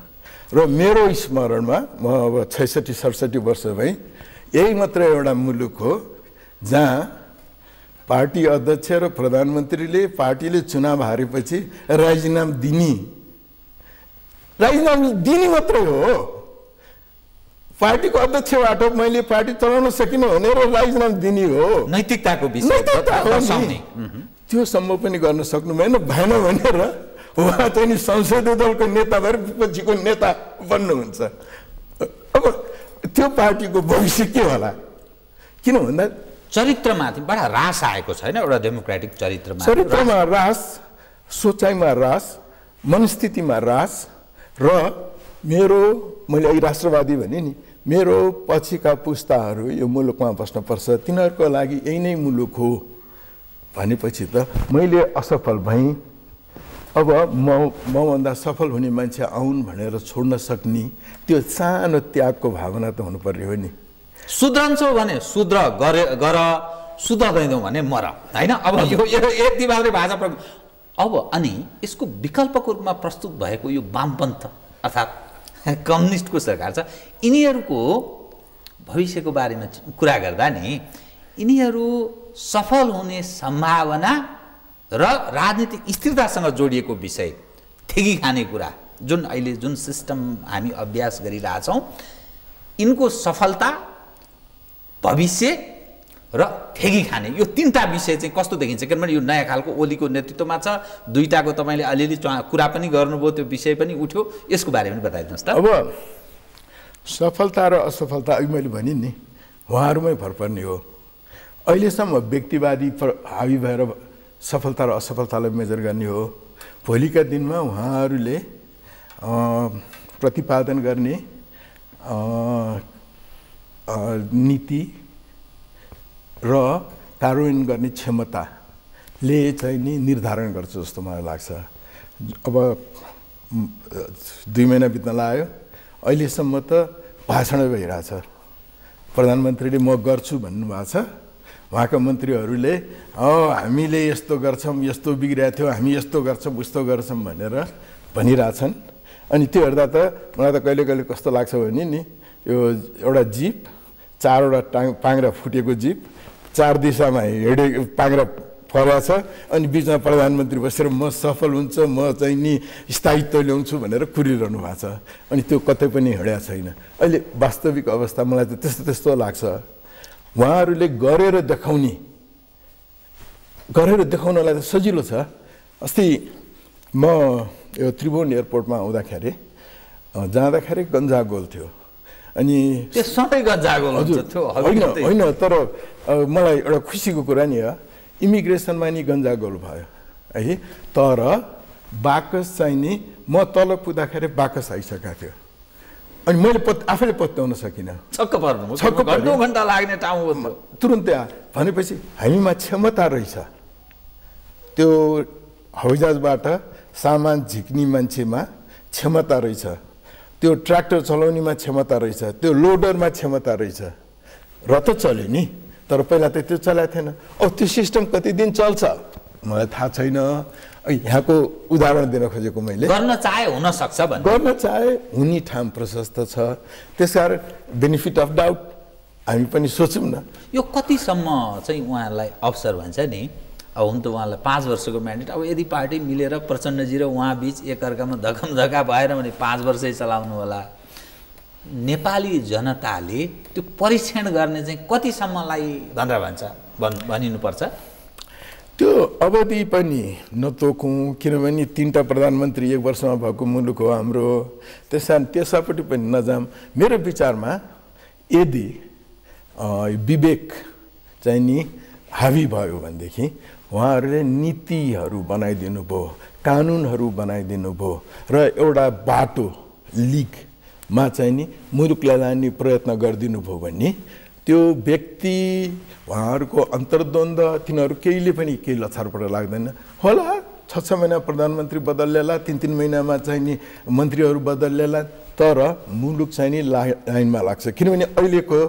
र मेरो स्मरणमा म अब 66-67 वर्ष भएँ, यही मात्र एउटा मुलुक हो जहाँ पार्टी अध्यक्ष र प्रधानमन्त्रीले पार्टीले चुनाव हारेपछि राजीनामा दिने मात्रै हो। पार्टीको अध्यक्षबाट मैले पार्टी चलाउन सकिनँ भनेर राजीनामा दिने हो। नैतिकताको विषय त्यो सम्भव पनि गर्न सक्नु भएन भनेर उहाँ चाहिँ नि संसदीय दलको नेता भएर विपक्षीको नेता बन्नुहुन्छ। अब त्यो पार्टीको भविष्य के होला? किन भन्दा चरित्रमाथि बडा रास आएको छैन, एउटा डेमोक्रेटिक चरित्रमा रास, सोचाइमा रास, मनस्थितिमा रास र मैले अहिले राष्ट्रवादी भने नि, मेरो पछिका पुस्ताहरू यो मुलुकमा बस्नुपर्छ, तिनीहरूको लागि यही नै मुलुक हो भनेपछि त मैले असफल भएँ। अब मभन्दा सफल हुने मान्छे आउन् भनेर छोड्न सक्ने त्यो सानो त्यागको भावना त हुनुपर्ने हो नि। सुध्रन्छौ भने सुध्र गर, सुध्रदैनौ भने मर, होइन? अब यो यति मात्रै भाषा प्रयोग। अब अनि यसको विकल्पको रूपमा प्रस्तुत भएको यो वामपन्थ अर्थात् कम्युनिस्टको सरकार छ, यिनीहरूको भविष्यको बारेमा कुरा गर्दा नि यिनीहरू सफल हुने सम्भावना र राजनीतिक स्थिरतासँग जोडिएको विषय, ठेगी खाने कुरा, जुन सिस्टम हामी अभ्यास गरिरहेछौँ, यिनको सफलता, भविष्य र ठेगी खाने, यो तीनटा विषय चाहिँ कस्तो देखिन्छ? किनभने यो नयाँ खालको ओलीको नेतृत्वमा छ, दुईटाको तपाईँले अलिअलि कुरा पनि गर्नुभयो, त्यो विषय पनि उठ्यो, यसको बारेमा पनि बताइदिनुहोस् त। अब सफलता र असफलता अघि मैले भने नि उहाँहरूमै भर पर्ने हो। अहिलेसम्म व्यक्तिवादी हावी भएर सफलता र असफलतालाई मेजर गर्ने हो। भोलिका दिनमा उहाँहरूले प्रतिपादन गर्ने नीति र कार्यान्वयन गर्ने क्षमताले चाहिँ नि निर्धारण गर्छ जस्तो मलाई लाग्छ। अब 2 महिना बित्न लाग्यो, अहिलेसम्म त भाषणै भइरहेछ। प्रधानमन्त्रीले म गर्छु भन्नुभएको छ, उहाँका मन्त्रीहरूले हामीले यस्तो गर्छौँ, यस्तो बिग्रिएको थियो, हामी यस्तो गर्छौँ, उस्तो गर्छौँ भनेर भनिरहेछन्। अनि त्यो हेर्दा त मलाई त कहिले कहिले कस्तो लाग्छ भने नि, यो एउटा जिप, 4वटा पाङ्ग्रा फुटेको जिप, 4 दिशामा पाङ्ग्रा फरा छ, अनि बिचमा प्रधानमन्त्री बसेर म सफल हुन्छ, म चाहिँ नि स्थायित्व ल्याउँछु भनेर कुरिरहनु भएको छ। अनि त्यो कतै पनि हिँडेको छैन। अहिले वास्तविक अवस्था मलाई त त्यस्तो लाग्छ। उहाँहरूले गरेर देखाउनलाई त सजिलो छ। अस्ति म यो त्रिभुवन एयरपोर्टमा आउँदाखेरि जाँदाखेरि गन्जागोल थियो। अनि त्यो सधैँ गन्जागोल हुन्छ त्यो? होइन, तर मलाई एउटा खुसीको कुरा नि हो, इमिग्रेसनमा नि गन्जागोल भयो है। तर बाकस चाहिँ नि म तल पुग्दाखेरि बाकस आइसकेको थियो, अनि मैले आफैले पत्याउन सकिनँ। छक्क पर्नु, घन्टा लाग्ने ठाउँ तुरुन्तै भनेपछि हामीमा क्षमता रहेछ। त्यो हवाईजहाजबाट सामान झिक्ने मान्छेमा क्षमता रहेछ, त्यो ट्र्याक्टर चलाउनेमा क्षमता रहेछ, त्यो लोडरमा क्षमता रहेछ, र त चल्यो नि। तर पहिला त त्यो चलाएको थिएन। अब त्यो सिस्टम कति दिन चल्छ मलाई थाहा छैन। यहाँको उदाहरण दिन खोजेको मैले, गर्न चाहे हुन सक्छ भने, गर्न चाहे हुने ठाउँ प्रशस्त छ। त्यसकारण बेनिफिट अफ डाउट हामी पनि सोचौँ न। यो कतिसम्म चाहिँ उहाँहरूलाई अवसर भन्छ नि? अब हुन त उहाँलाई 5 वर्षको म्यान्डेट, अब यदि पार्टी मिलेर प्रचण्डजी र उहाँ बीच एकअर्कामा धकमधका भएर भने 5 वर्षै चलाउनु होला। नेपाली जनताले त्यो परीक्षण गर्ने चाहिँ कतिसम्मलाई भनेर भनिनुपर्छ? त्यो अवधि पनि नतोकौँ, किनभने 3टा प्रधानमन्त्री 1 वर्षमा भएको मुलुक हो हाम्रो। त्यसपट्टि पनि नजाम। मेरो विचारमा यदि विवेक चाहिँ नि हावी भयो भनेदेखि उहाँहरूले नीतिहरू बनाइदिनु भयो, कानुनहरू बनाइदिनु भयो, र एउटा बाटो लिगमा चाहिँ नि मुलुकलाई लाने प्रयत्न गरिदिनु भयो भने त्यो व्यक्ति उहाँहरूको अन्तर्द्वन्द तिनीहरू केहीले पनि केही लछारपट लाग्दैन होला। 6 महिना प्रधानमन्त्री बदल्लेला, 3 महिनामा चाहिँ नि मन्त्रीहरू बदल्लेला, तर मुलुक चाहिँ नि लाइनमा लाग्छ। किनभने अहिलेको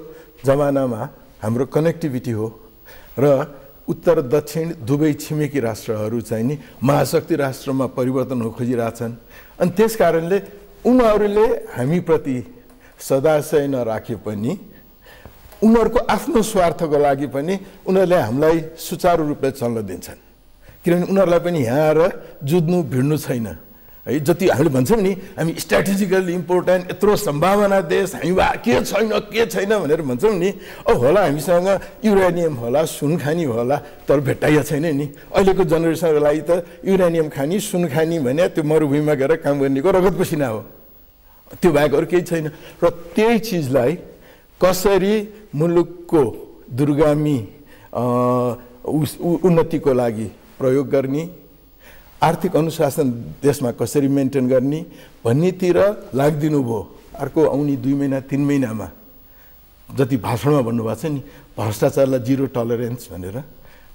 जमानामा हाम्रो कनेक्टिभिटी हो र उत्तर दक्षिण दुवै छिमेकी राष्ट्रहरू चाहिँ नि महाशक्ति राष्ट्रमा परिवर्तन हुन खोजिरहेछन्। अनि त्यस कारणले उनीहरूले हामीप्रति सदाशय नराखे पनि, उनीहरूको आफ्नो स्वार्थको लागि पनि उनीहरूले हामीलाई सुचारू रूपले चल्न दिन्छन्। किनभने उनीहरूलाई पनि यहाँ आएर जुझ्नु भिड्नु छैन। है जति हामीले भन्छौँ नि हामी स्ट्राटेजिकली इम्पोर्टेन्ट यत्रो सम्भावना देश हामी के छैन भनेर भन्छौँ नि होला हामीसँग युरेनियम होला सुन खानी होला तर भेट्टाइया छैन नि अहिलेको जेनेरेसनको लागि त युरेनियम खानी सुन खानी भने त्यो मरुभूमिमा गएर काम गर्नेको रगत पसिना हो त्यो बाहेक अरू केही छैन र त्यही चिजलाई कसरी मुलुकको दूरगामी उन्नतिको लागि प्रयोग गर्ने आर्थिक अनुशासन देशमा कसरी मेन्टेन गर्ने भन्नेतिर लाग्दिनु भयो अर्को आउने 2 महिना 3 महिनामा जति भाषणमा भन्नुभएको छ नि भ्रष्टाचारलाई जिरो टलरेन्स भनेर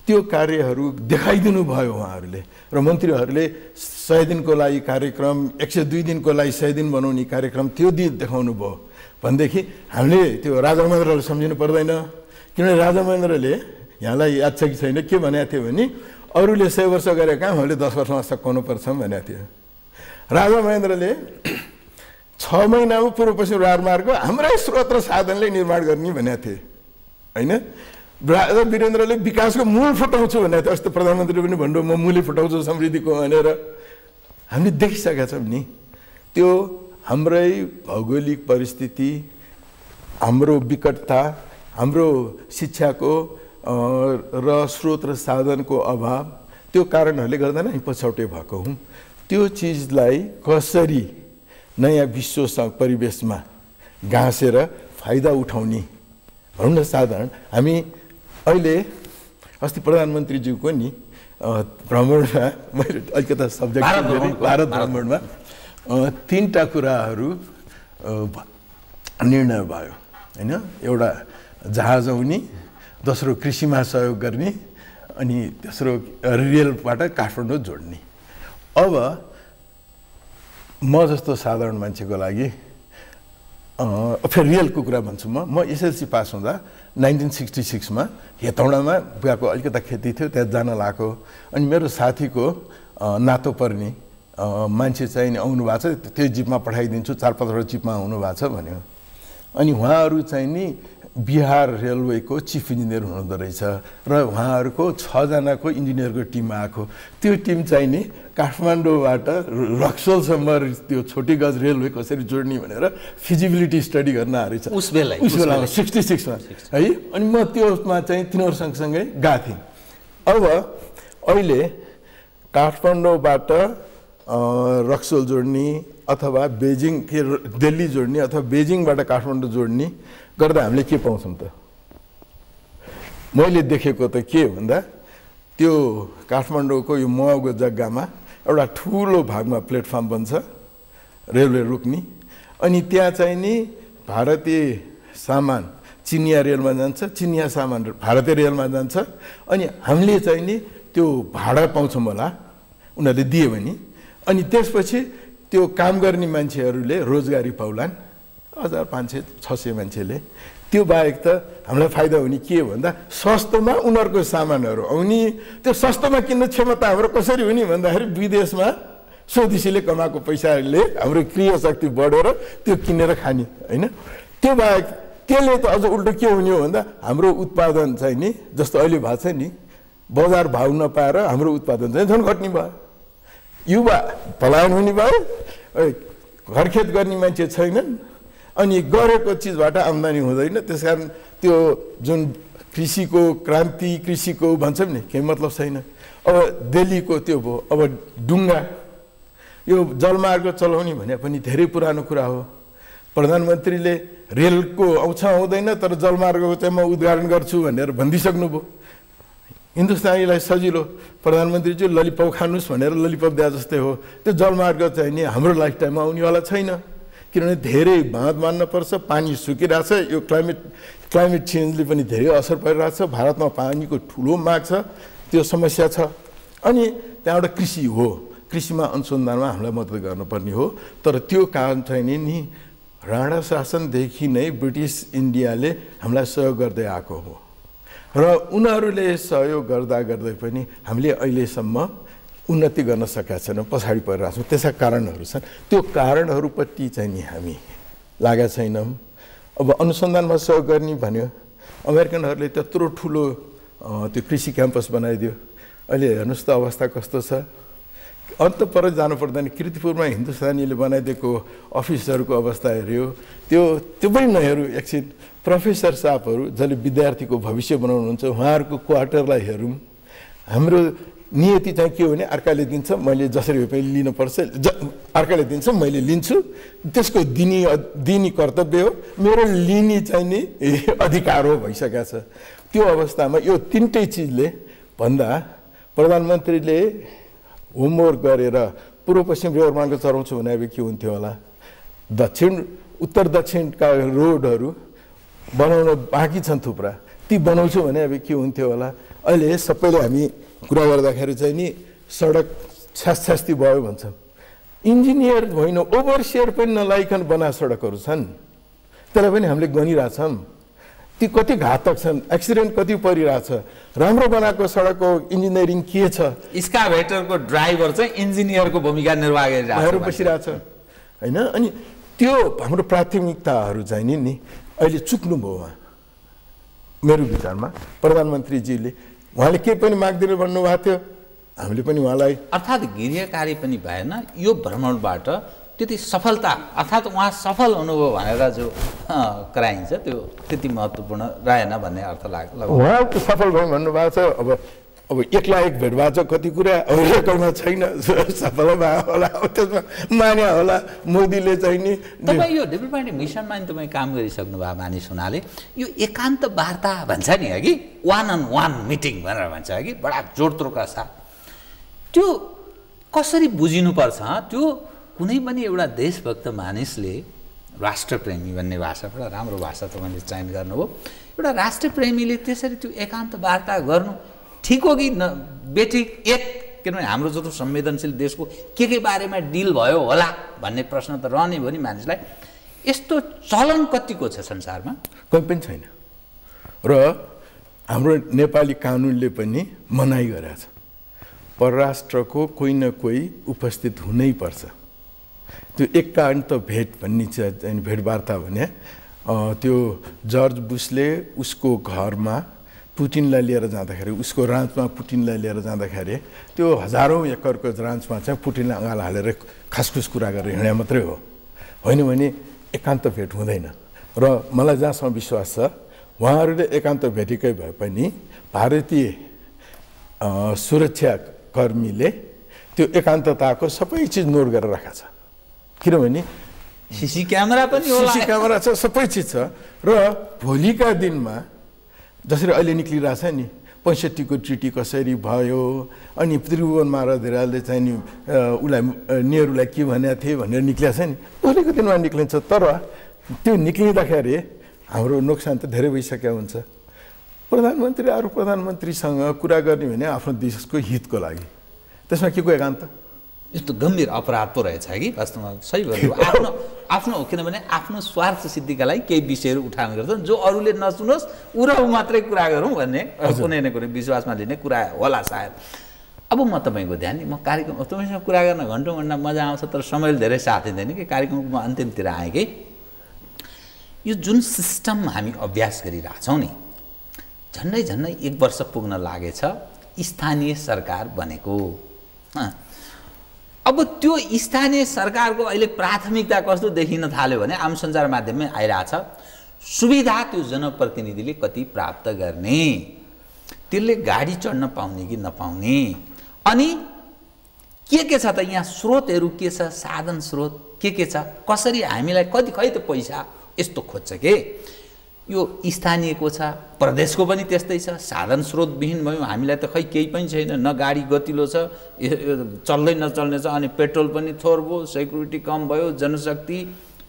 त्यो कार्यहरू देखाइदिनु भयो उहाँहरूले र मन्त्रीहरूले 100 दिनको लागि कार्यक्रम 102 दिनको लागि 100 दिन बनाउने कार्यक्रम त्यो देखाउनु भयो भनेदेखि हामीले त्यो राजा महेन्द्रले सम्झिनु पर्दैन किनभने राजा महेन्द्रले यहाँलाई याद छ कि छैन के भनेको थियो भने अरूले 100 वर्ष गरे काम हामीले 10 वर्षमा सकाउनु पर्छ भनेको थियो राजा महेन्द्रले 6 महिनामा पूर्व पश्चिम राजमार्ग हाम्रै स्रोत र साधनले निर्माण गर्ने भनेको थिए हैन राजा वीरेन्द्रले विकासको मूल फुटाउँछु भनेको थियो अस्ति प्रधानमन्त्रीले पनि भन्नु म मूलै फुटाउँछु समृद्धिको भनेर हामीले देखिसकेका छौँ नि त्यो हाम्रै भौगोलिक परिस्थिति हाम्रो विकटता हाम्रो शिक्षाको र स्रोत र साधनको अभाव त्यो कारणहरूले गर्दा नै पछौटे भएको हौँ त्यो चिजलाई कसरी नयाँ विश्व परिवेशमा गाँसेर फाइदा उठाउने भनौँ न साधारण हामी अहिले अस्ति प्रधानमन्त्रीज्यूको नि भ्रमणमा मैले अलिकता सब्जेक्ट भारत भ्रमणमा 3टा कुराहरू निर्णय भयो हैन एउटा जहाज आउने दोस्रो कृषिमा सहयोग गर्ने अनि तेस्रो रेलबाट काठमाडौँ जोड्ने अब म जस्तो साधारण मान्छेको लागि फेरि रेलको कुरा भन्छु म एसएलसी पास हुँदा 1966 मा हेतौडामा बुवाको अलिकता खेती थियो त्यहाँ जान लागेको अनि मेरो साथीको नातो पर्ने मान्छे चाहिँ आउनु भएको छ त्यो जिपमा पठाइदिन्छु 4-5 जिपमा आउनु भएको छ भन्यो अनि उहाँहरू चाहिँ नि बिहार रेलवेको चिफ इन्जिनियर हुनुहुँदो रहेछ र उहाँहरूको 6 जनाको इन्जिनियरको टिम आएको त्यो टिम चाहिँ नि काठमाडौँबाट रक्सोलसम्म त्यो छोटी गज रेलवे कसरी जोड्ने भनेर फिजिबिलिटी स्टडी गर्न आएको रहेछ उस बेला 66 मा है अनि म त्यसमा चाहिँ तिनीहरू सँगसँगै गएको थिएँ अब अहिले काठमाडौँबाट रक्सोल जोड्ने अथवा बेजिङ के दिल्ली जोड्ने अथवा बेजिङबाट काठमाडौँ जोड्ने गर्दा हामीले के पाउँछौँ त मैले देखेको त के भन्दा त्यो काठमाडौँको यो मको जग्गामा एउटा ठुलो भागमा प्लेटफर्म बन्छ रेलवे रोक्ने अनि त्यहाँ चाहिँ नि भारतीय सामान चिनिया रेलमा जान्छ चिनिया सामान भारतीय रेलमा जान्छ अनि हामीले चाहिँ नि त्यो भाडा पाउँछौँ होला उनीहरूले दिए भने अनि त्यसपछि त्यो काम गर्ने मान्छेहरूले रोजगारी पाउलान् 1500-600 मान्छेले त्यो बाहेक त हामीलाई फाइदा हुने के भन्दा सस्तोमा उनीहरूको सामानहरू आउने त्यो सस्तोमा किन्ने क्षमता हाम्रो कसरी हुने भन्दाखेरि विदेशमा स्वदेशीले कमाएको पैसाले हाम्रो क्रिया शक्ति बढेर त्यो किनेर खाने हैन त्यो बाहेक त्यसले त अझ उल्टो के हुने हो भन्दा हाम्रो उत्पादन चाहिँ नि जस्तो अहिले भएको छ नि बजार भाउ नपाएर हाम्रो उत्पादन चाहिँ झन् घट्ने भयो युवा पलायन हुने भयो घरखेत गर्ने मान्छे छैनन् अनि गरेको चिजबाट आम्दानी हुँदैन त्यसकारण त्यो जुन कृषिको क्रान्ति कृषिको भन्छौँ नि केही मतलब छैन अब दिल्लीको त्यो भयो अब डुङ्गा यो जलमार्ग चलाउने भने पनि धेरै पुरानो कुरा हो प्रधानमन्त्रीले रेलको आउँछ आउँदैन तर जलमार्गको चाहिँ म उद्घाटन गर्छु भनेर भनिदिइसक्नुभयो हिन्दुस्तानीलाई सजिलो प्रधानमन्त्रीजी ललिपप खानुहोस् भनेर ललिपप दिए जस्तै हो त्यो जलमार्ग चाहिँ नि हाम्रो लाइफ टाइममा आउनेवाला छैन किनभने धेरै बाँध मान्न पर्छ पानी सुकिरहेछ यो क्लाइमेट चेन्जले पनि धेरै असर परिरहेछ भारतमा पानीको ठुलो माग छ त्यो समस्या छ अनि त्यहाँबाट कृषि हो कृषिमा अनुसन्धानमा हामीलाई मद्दत गर्नुपर्ने हो तर त्यो कारण चाहिँ नि राणा शासनदेखि नै ब्रिटिस इन्डियाले हामीलाई सहयोग गर्दै आएको हो र उनीहरूले सहयोग गर्दा गर्दै पनि हामीले अहिलेसम्म उन्नति गर्न सकेका छैनौँ पछाडि परिरहेको छौँ त्यसका कारणहरू छन् त्यो कारणहरूपट्टि चाहिँ नि हामी लागेका छैनौँ अब अनुसन्धानमा सहयोग गर्ने भन्यो अमेरिकनहरूले त्यत्रो ठुलो त्यो कृषि क्याम्पस बनाइदियो अहिले हेर्नुहोस् त अवस्था कस्तो छ अन्त पर जानु पर्दैन। किर्तिपुरमा हिन्दुस्तानीले बनाइदिएको अफिसहरूको अवस्था हेऱ्यो, त्यो पनि नहेरौँ एकछिन। प्रोफेसर साहबहरू जसले विद्यार्थीको भविष्य बनाउनुहुन्छ उहाँहरूको क्वार्टरलाई हेरौँ। हाम्रो नियति चाहिँ के हो भने अर्काले दिन्छ मैले जसरी भए पनि लिनुपर्छ, अर्काले दिन्छ मैले लिन्छु, त्यसको दिनी कर्तव्य हो, मेरो लिने चाहिँ नि अधिकार हो भइसकेको छ। त्यो अवस्थामा यो तिनटै चिजले भन्दा प्रधानमन्त्रीले होमवर्क गरेर पूर्व पश्चिम रेलमार्ग चलाउँछु भने अब के हुन्थ्यो होला। उत्तर दक्षिणका रोडहरू बनाउन बाँकी छन् थुप्रा, ती बनाउँछु भने अब के हुन्थ्यो होला। अहिले सबैले हामी कुरा गर्दाखेरि चाहिँ नि सडक छ्यास्ती भयो भन्छौँ। इन्जिनियर होइन ओभरसियर पनि नलाइकन बना सडकहरू छन्, त्यसलाई पनि हामीले गनिरहेछौँ। ती कति घातक छन्, एक्सिडेन्ट कति परिरहेछ। राम्रो बनाएको सडकको इन्जिनियरिङ के छ? स्काभेटरको ड्राइभर चाहिँ इन्जिनियरको भूमिका निर्वाह गरिरहेको बसिरहेछ होइन। अनि त्यो हाम्रो प्राथमिकताहरू चाहिँ नि अहिले चुक्नुभयो उहाँ। मेरो विचारमा प्रधानमन्त्रीजीले उहाँले केही पनि माग्दिनु भन्नुभएको थियो, हामीले पनि उहाँलाई अर्थात् गृहकार्य पनि भएन यो भ्रमणबाट त्यति सफलता, अर्थात् उहाँ सफल हुनुभयो भनेर जो कराइन्छ त्यो त्यति महत्त्वपूर्ण रहेन भन्ने अर्थ लाग्यो। उहाँ सफल भयो भन्नुभएको छ। अब एक्ला एक भेटभाट कति कुरा अब रेकर्डमा छैन, सफल भयो होला, त्यसमा मान्या होला मोदीले चाहिँ नि। तपाईँ यो डेभलपमेन्ट मिसनमा नि तपाईँ काम गरिसक्नु भयो मानिस हुनाले, यो एकान्त वार्ता भन्छ नि अघि, वान अन वान मिटिङ भनेर भन्छ अघि, बडा जोडतोडका साथ त्यो कसरी बुझिनुपर्छ? त्यो कुनै पनि एउटा देशभक्त मानिसले, राष्ट्रप्रेमी भन्ने भाषा बडा राम्रो भाषा तपाईँले चयन गर्नुभयो, एउटा राष्ट्रप्रेमीले त्यसरी त्यो एकान्त वार्ता गर्नु ठिक हो कि बेठिक? किनभने हाम्रो जस्तो संवेदनशील देशको के बारेमा डिल भयो होला भन्ने प्रश्न त रहने भयो नि मानिसलाई। यस्तो चलन कतिको छ संसारमा? कोही पनि छैन। र हाम्रो नेपाली कानुनले पनि मनाइ गरेको छ, परराष्ट्रको कोही न कोही उपस्थित हुनैपर्छ। त्यो एकान्त भेट भन्ने चाहिँ भेटवार्ता भने त्यो जर्ज बुसले उसको घरमा पुटिनलाई लिएर जाँदाखेरि, उसको राँचमा पुटिनलाई लिएर जाँदाखेरि त्यो हजारौँ एकरको राँचमा चाहिँ पुटिनलाई अँगालो हालेर खासखुस कुरा गरेर हिँडे मात्रै हो, होइन भने एकान्त भेट हुँदैन। र मलाई जहाँसम्म विश्वास छ उहाँहरूले एकान्त भेटेकै भए पनि भारतीय सुरक्षाकर्मीले त्यो एकान्तताको सबै चिज नोट गरेर राखेको छ। किनभने सीसी क्यामेरा पनि होला, सीसी क्यामेरा छ, सबै चिज छ। र भोलिका दिनमा जसरी अहिले निक्लिरहेछ नि 65 को ट्रिटी कसरी भयो, अनि त्रिभुवन महाराजले चाहिँ नि उसलाई नेहरूलाई के भनेको थिए भनेर निक्लिएको छ नि, भोलिको दिनमा निक्लिन्छ। तर त्यो निक्लिँदाखेरि हाम्रो नोक्सान त धेरै भइसकेको हुन्छ। प्रधानमन्त्री अरू प्रधानमन्त्रीसँग कुरा गर्ने भने आफ्नो देशको हितको लागि, त्यसमा के को एकान्त? यस्तो गम्भीर अपराध पो रहेछ कि वास्तवमा। सही भयो, आफ्नो किनभने आफ्नो स्वार्थ सिद्धिका लागि केही विषयहरू उठाउने गर्छन्, जो अरूले नसुनोस् ऊ र ऊ मात्रै कुरा गरौँ भन्ने कुनै न कुनै विश्वासमा लिने कुरा होला सायद। अब म तपाईँको ध्यान, म कार्यक्रम तपाईँसँग कुरा गर्न घन्टौँ घन्टा मजा आउँछ, तर समयले धेरै साथ दिँदैन कि। कार्यक्रमको म अन्तिमतिर आएँ कि यो जुन सिस्टम हामी अभ्यास गरिरहेछौँ नि, झन्डै 1 वर्ष पुग्न लागेछ स्थानीय सरकार बनेको। अब त्यो स्थानीय सरकारको अहिले प्राथमिकता कस्तो देखिन थाल्यो भने आम सञ्चार माध्यममै आइरहेछ, सुविधा त्यो जनप्रतिनिधिले कति प्राप्त गर्ने, त्यसले गाडी चढ्न पाउने कि नपाउने, अनि के छ त यहाँ स्रोतहरू के छ, साधन स्रोत के छ, कसरी हामीलाई कति खै त पैसा यस्तो खोज्छ के। यो स्थानीयको छ, प्रदेशको पनि त्यस्तै छ। साधन स्रोतविहीन भयो, हामीलाई त खै केही पनि छैन, न गाडी गतिलो छ, चल्दै नचल्ने छ, अनि पेट्रोल पनि थोर भयो, सेक्युरिटी कम भयो, जनशक्ति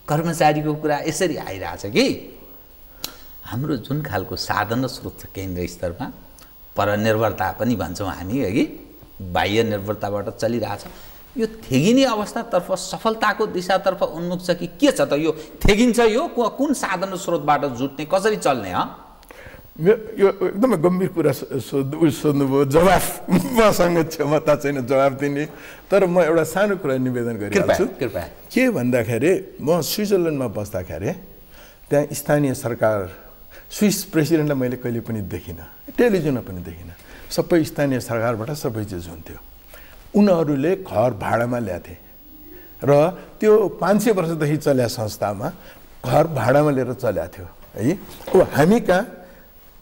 कर्मचारीको कुरा यसरी आइरहेछ कि हाम्रो जुन खालको साधन र स्रोत छ केन्द्र स्तरमा, परनिर्भरता पनि भन्छौँ हामी कि बाह्य निर्भरताबाट चलिरहेछ, यो थेगिने अवस्थातर्फ सफलताको दिशातर्फ उन्मुख छ कि के छ त? यो थेगिन्छ, यो कुन साधन र स्रोतबाट जुट्ने, कसरी चल्ने? यो एकदमै गम्भीर कुरा सोध्नुभयो, जवाफ मसँग क्षमता छैन जवाफ दिने, तर म एउटा सानो कुरा निवेदन गरिहाल्छु। कृपया। के भन्दाखेरि म स्विजरल्यान्डमा बस्दाखेरि त्यहाँ स्थानीय सरकार, स्विस प्रेसिडेन्टलाई मैले कहिले पनि देखिनँ, टेलिभिजनमा पनि देखिनँ, सबै स्थानीय सरकारबाट सबै चिज हुन्थ्यो। उनीहरूले घर भाडामा ल्याथे र त्यो 500 वर्षदेखि चल्या संस्थामा घर भाडामा लिएर चल्या थियो है। अब हामी कहाँ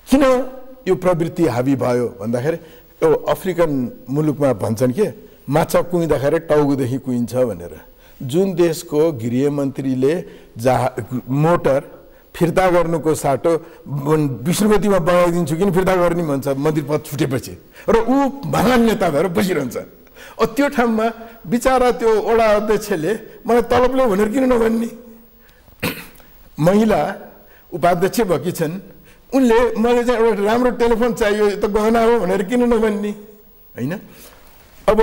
किन यो प्रवृत्ति हावी भयो भन्दाखेरि यो अफ्रिकन मुलुकमा भन्छन् के माछा कुइँदाखेरि टाउकोदेखि कुइन्छ भनेर। जुन देशको गृहमन्त्रीले मोटर फिर्ता गर्नुको साटो 20 रुपैयाँमा बनाइदिन्छु किन फिर्ता गर्ने भन्छ मन्त्री पद छुटेपछि र ऊ महान नेता भएर बसिरहन्छ। त्यो ठाउँमा बिचारा त्यो वडा अध्यक्षले मलाई तलब ल्याऊ भनेर किन नभन्ने? महिला उपाध्यक्ष भएकी छन्, उनले मलाई चाहिँ एउटा राम्रो टेलिफोन चाहियो यो त गहना हो भनेर किन नभन्ने होइन? अब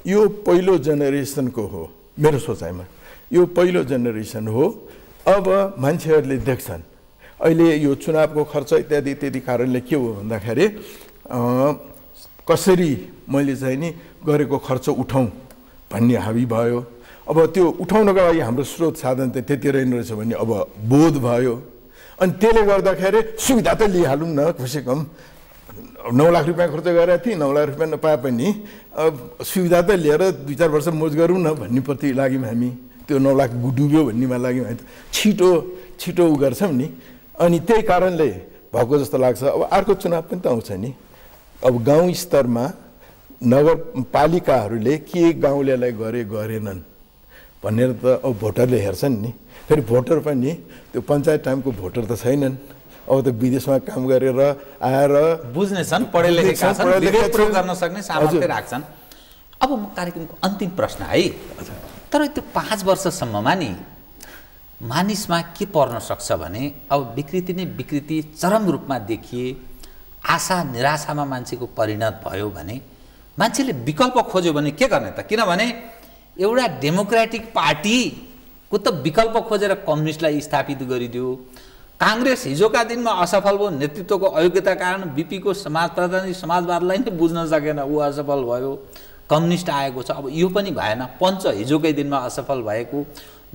यो पहिलो जेनेरेसनको हो मेरो सोचाइमा, यो पहिलो जेनेरेसन हो। अब मान्छेहरूले देख्छन् अहिले यो चुनावको खर्च इत्यादि इत्यादि कारणले के हो भन्दाखेरि कसरी मैले चाहिँ नि गरेको खर्च उठाउँ भन्ने हावी भयो। अब त्यो उठाउनको लागि हाम्रो स्रोत साधन त त्यति रहेन रहेछ भन्ने अब बोध भयो। अनि त्यसले गर्दाखेरि सुविधा त लिइहालौँ न, कमसेकम 9 लाख रुपियाँ खर्च गरेको थिएँ, 9 लाख रुपियाँ नपाए पनि सुविधा त लिएर 2-4 वर्ष मोज गरौँ न भन्नेप्रति लाग्यौँ हामी। त्यो 9 लाख डुब्यो भन्नेमा लाग्यौँ हामी, छिटो छिटो उ गर्छौँ नि। अनि त्यही कारणले भएको जस्तो लाग्छ। अब अर्को चुनाव पनि त आउँछ नि। अब गाउँ स्तरमा नगरपालिकाहरूले के गाउँलेलाई गरेनन् भनेर त अब भोटरले हेर्छन् नि। फेरि भोटर पनि त्यो पञ्चायत टाइमको भोटर त छैनन्, अब त विदेशमा काम गरेर आएर बुझ्नेछन्, पढे लेखेका छन्, विवेक प्रयोग गर्न सक्ने सामर्थ्य राख्छन्। अब म कार्यक्रमको अन्तिम प्रश्न है, तर त्यो 5 वर्षसम्ममा नि मानिसमा के पर्न सक्छ भने अब विकृति नै विकृति चरम रूपमा देखिए, आशा निराशामा मान्छेको परिणत भयो भने मान्छेले विकल्प खोज्यो भने के गर्ने त? किनभने एउटा डेमोक्रेटिक पार्टीको त विकल्प खोजेर कम्युनिस्टलाई स्थापित गरिदियो। काङ्ग्रेस हिजोका दिनमा असफल भयो, नेतृत्वको अयोग्यता कारण बीपीको समाजप्रधानी समाजवादलाई नै बुझ्न सकेन, ऊ असफल भयो। कम्युनिस्ट आएको छ, अब यो पनि भएन। पञ्च हिजोकै दिनमा असफल भएको,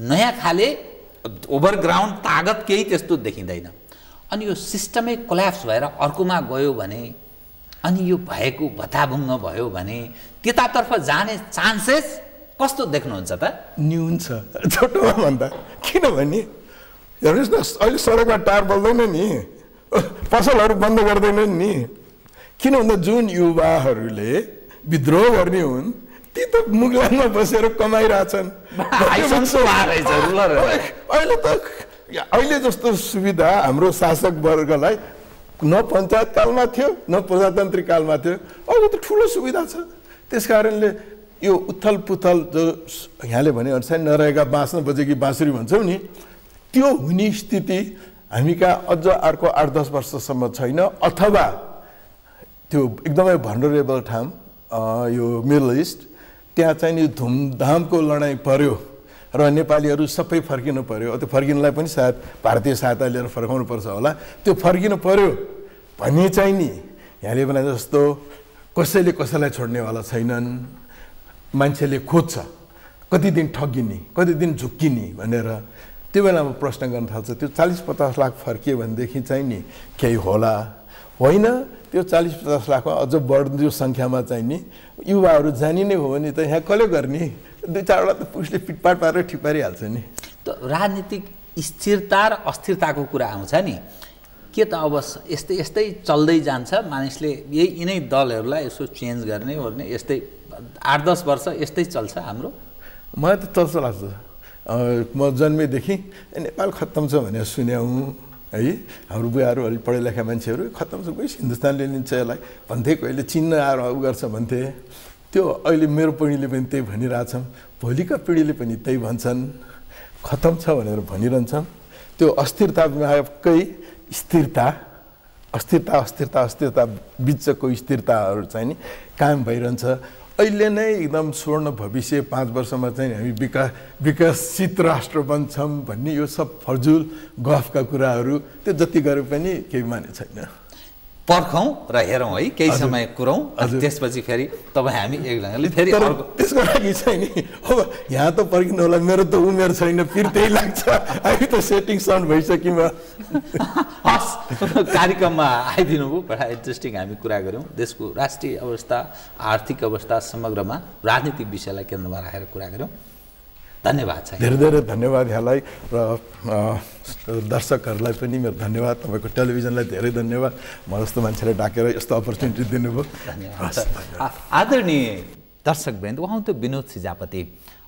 नयाँ खाले ओभरग्राउन्ड तागत केही त्यस्तो देखिँदैन। अनि यो सिस्टमै कोल्याप्स भएर अर्कोमा गयो भने, अनि यो भएको भत्ताभुङ्ग भयो भने त्यतातर्फ जाने चान्सेस कस्तो देख्नुहुन्छ त? न्यून छ छोटोमा भन्दा। किनभने हेर्नुहोस् न, अहिले सडकमा टायर बल्दैन नि, पसलहरू बन्द गर्दैनन् नि। किन भन्दा जुन युवाहरूले विद्रोह गर्ने हुन् ती त मुगलानमा बसेर कमाइरहेछन्। अहिले जस्तो सुविधा हाम्रो शासक वर्गलाई न पञ्चायत कालमा थियो न प्रजातान्त्रिक कालमा थियो। अहिले त ठुलो सुविधा छ। त्यस कारणले यो उथल पुथल जो यहाँले भनेअनुसार नरहेका बाँच्न बजेकी बाँसुरी भन्छौँ नि, त्यो हुने स्थिति हामी कहाँ अझ अर्को 8-10 वर्षसम्म छैन। अथवा त्यो एकदमै भनरेबल ठाउँ यो मिडल इस्ट, त्यहाँ चाहिँ नि धुमधामको लडाइँ पर्यो र नेपालीहरू सबै फर्किनु पर्यो। त्यो फर्किनलाई पनि सायद भारतीय सहायता लिएर फर्काउनु पर्छ होला। त्यो फर्किनु पर्यो भन्ने चाहिँ नि यहाँले भने जस्तो कसैले कसैलाई छोड्नेवाला छैनन्। मान्छेले खोज्छ कति दिन ठगिने, कति दिन झुक्किने भनेर। त्यो बेलामा प्रश्न गर्न थाल्छ, त्यो 40-50 लाख फर्कियो भनेदेखि चाहिँ नि केही होला, होइन? त्यो 40-50 लाखमा अझ बढ्दो सङ्ख्यामा चाहिँ नि युवाहरू जाने नै हो भने त यहाँ कसले गर्ने? 2-4वटा त पुलिसले पिटपाट पारेर ठिक पारिहाल्छ नि। त राजनीतिक स्थिरता र अस्थिरताको कुरा आउँछ नि, के त अब यस्तै चल्दै जान्छ? मानिसले यिनै दलहरूलाई यसो चेन्ज गर्ने ओर्ने यस्तै 8-10 वर्ष यस्तै चल्छ हाम्रो? मलाई त चल्छ लाग्छ। म जन्मेदेखि नेपाल खत्तम छ भनेर सुन्यौँ है। हाम्रो बुवाहरू अलिक पढे लेखा मान्छेहरू खत्तम छ, गइस हिन्दुस्तानले लिन्छ यसलाई भन्थे, कहिले चिन्न आएर उ गर्छ भन्थे। त्यो अहिले मेरो पिँढीले पनि त्यही भनिरहेछन्, भोलिका पिँढीले पनि त्यही भन्छन्, खत्तम छ भनेर भनिरहन्छन्। त्यो अस्थिरताकै स्थिरता, अस्थिरता बिचको स्थिरताहरू चाहिँ नि कायम भइरहन्छ। अहिले नै एकदम स्वर्ण भविष्य 5 वर्षमा चाहिँ हामी विकसित राष्ट्र बन्छौँ भन्ने यो सब फजुल गफका कुराहरू, त्यो जति गरे पनि केही माने छैन। पर्खौँ र हेरौँ है, केही समय कुरौँ, त्यसपछि फेरि तपाईँ हामी एक ढङ्गले फेरि अर्को। त्यसको लागि चाहिँ नि अब यहाँ त पर्खिनु होला, मेरो त उमेर छैन, फेरि त्यही लाग्छ, हामी त सेटिङ साउन्ड भइसक्यौँ। हस्, कार्यक्रममा आइदिनु भयो, बडा इन्ट्रेस्टिङ हामी कुरा गऱ्यौँ। देशको राष्ट्रिय अवस्था, आर्थिक अवस्था, समग्रमा राजनीतिक विषयलाई केन्द्रमा राखेर कुरा गऱ्यौँ। धन्यवाद छ, धेरै धेरै धन्यवाद यहाँलाई र दर्शकहरूलाई पनि मेरो धन्यवाद, तपाईँको टेलिभिजनलाई धेरै धन्यवाद, म जस्तो मान्छेलाई डाकेर यस्तो अपर्च्युनिटी दिनुभयो। आदरणीय दर्शकवृन्द, उहाँ त विनोद सिजापति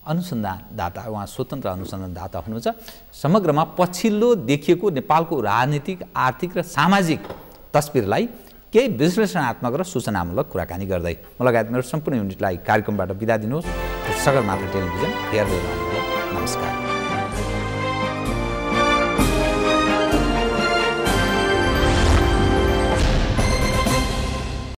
अनुसन्धानदाता, उहाँ स्वतन्त्र अनुसन्धानदाता हुनुहुन्छ। समग्रमा पछिल्लो देखिएको नेपालको राजनीतिक, आर्थिक र सामाजिक तस्बिरलाई केही विश्लेषणात्मक र सूचनामूलक कुराकानी गर्दै म लगायत मेरो सम्पूर्ण युनिटलाई कार्यक्रमबाट बिदा दिनुहोस्। सगरमाथा टेलिभिजन हेर्दै रहनुहोस्। नमस्कार।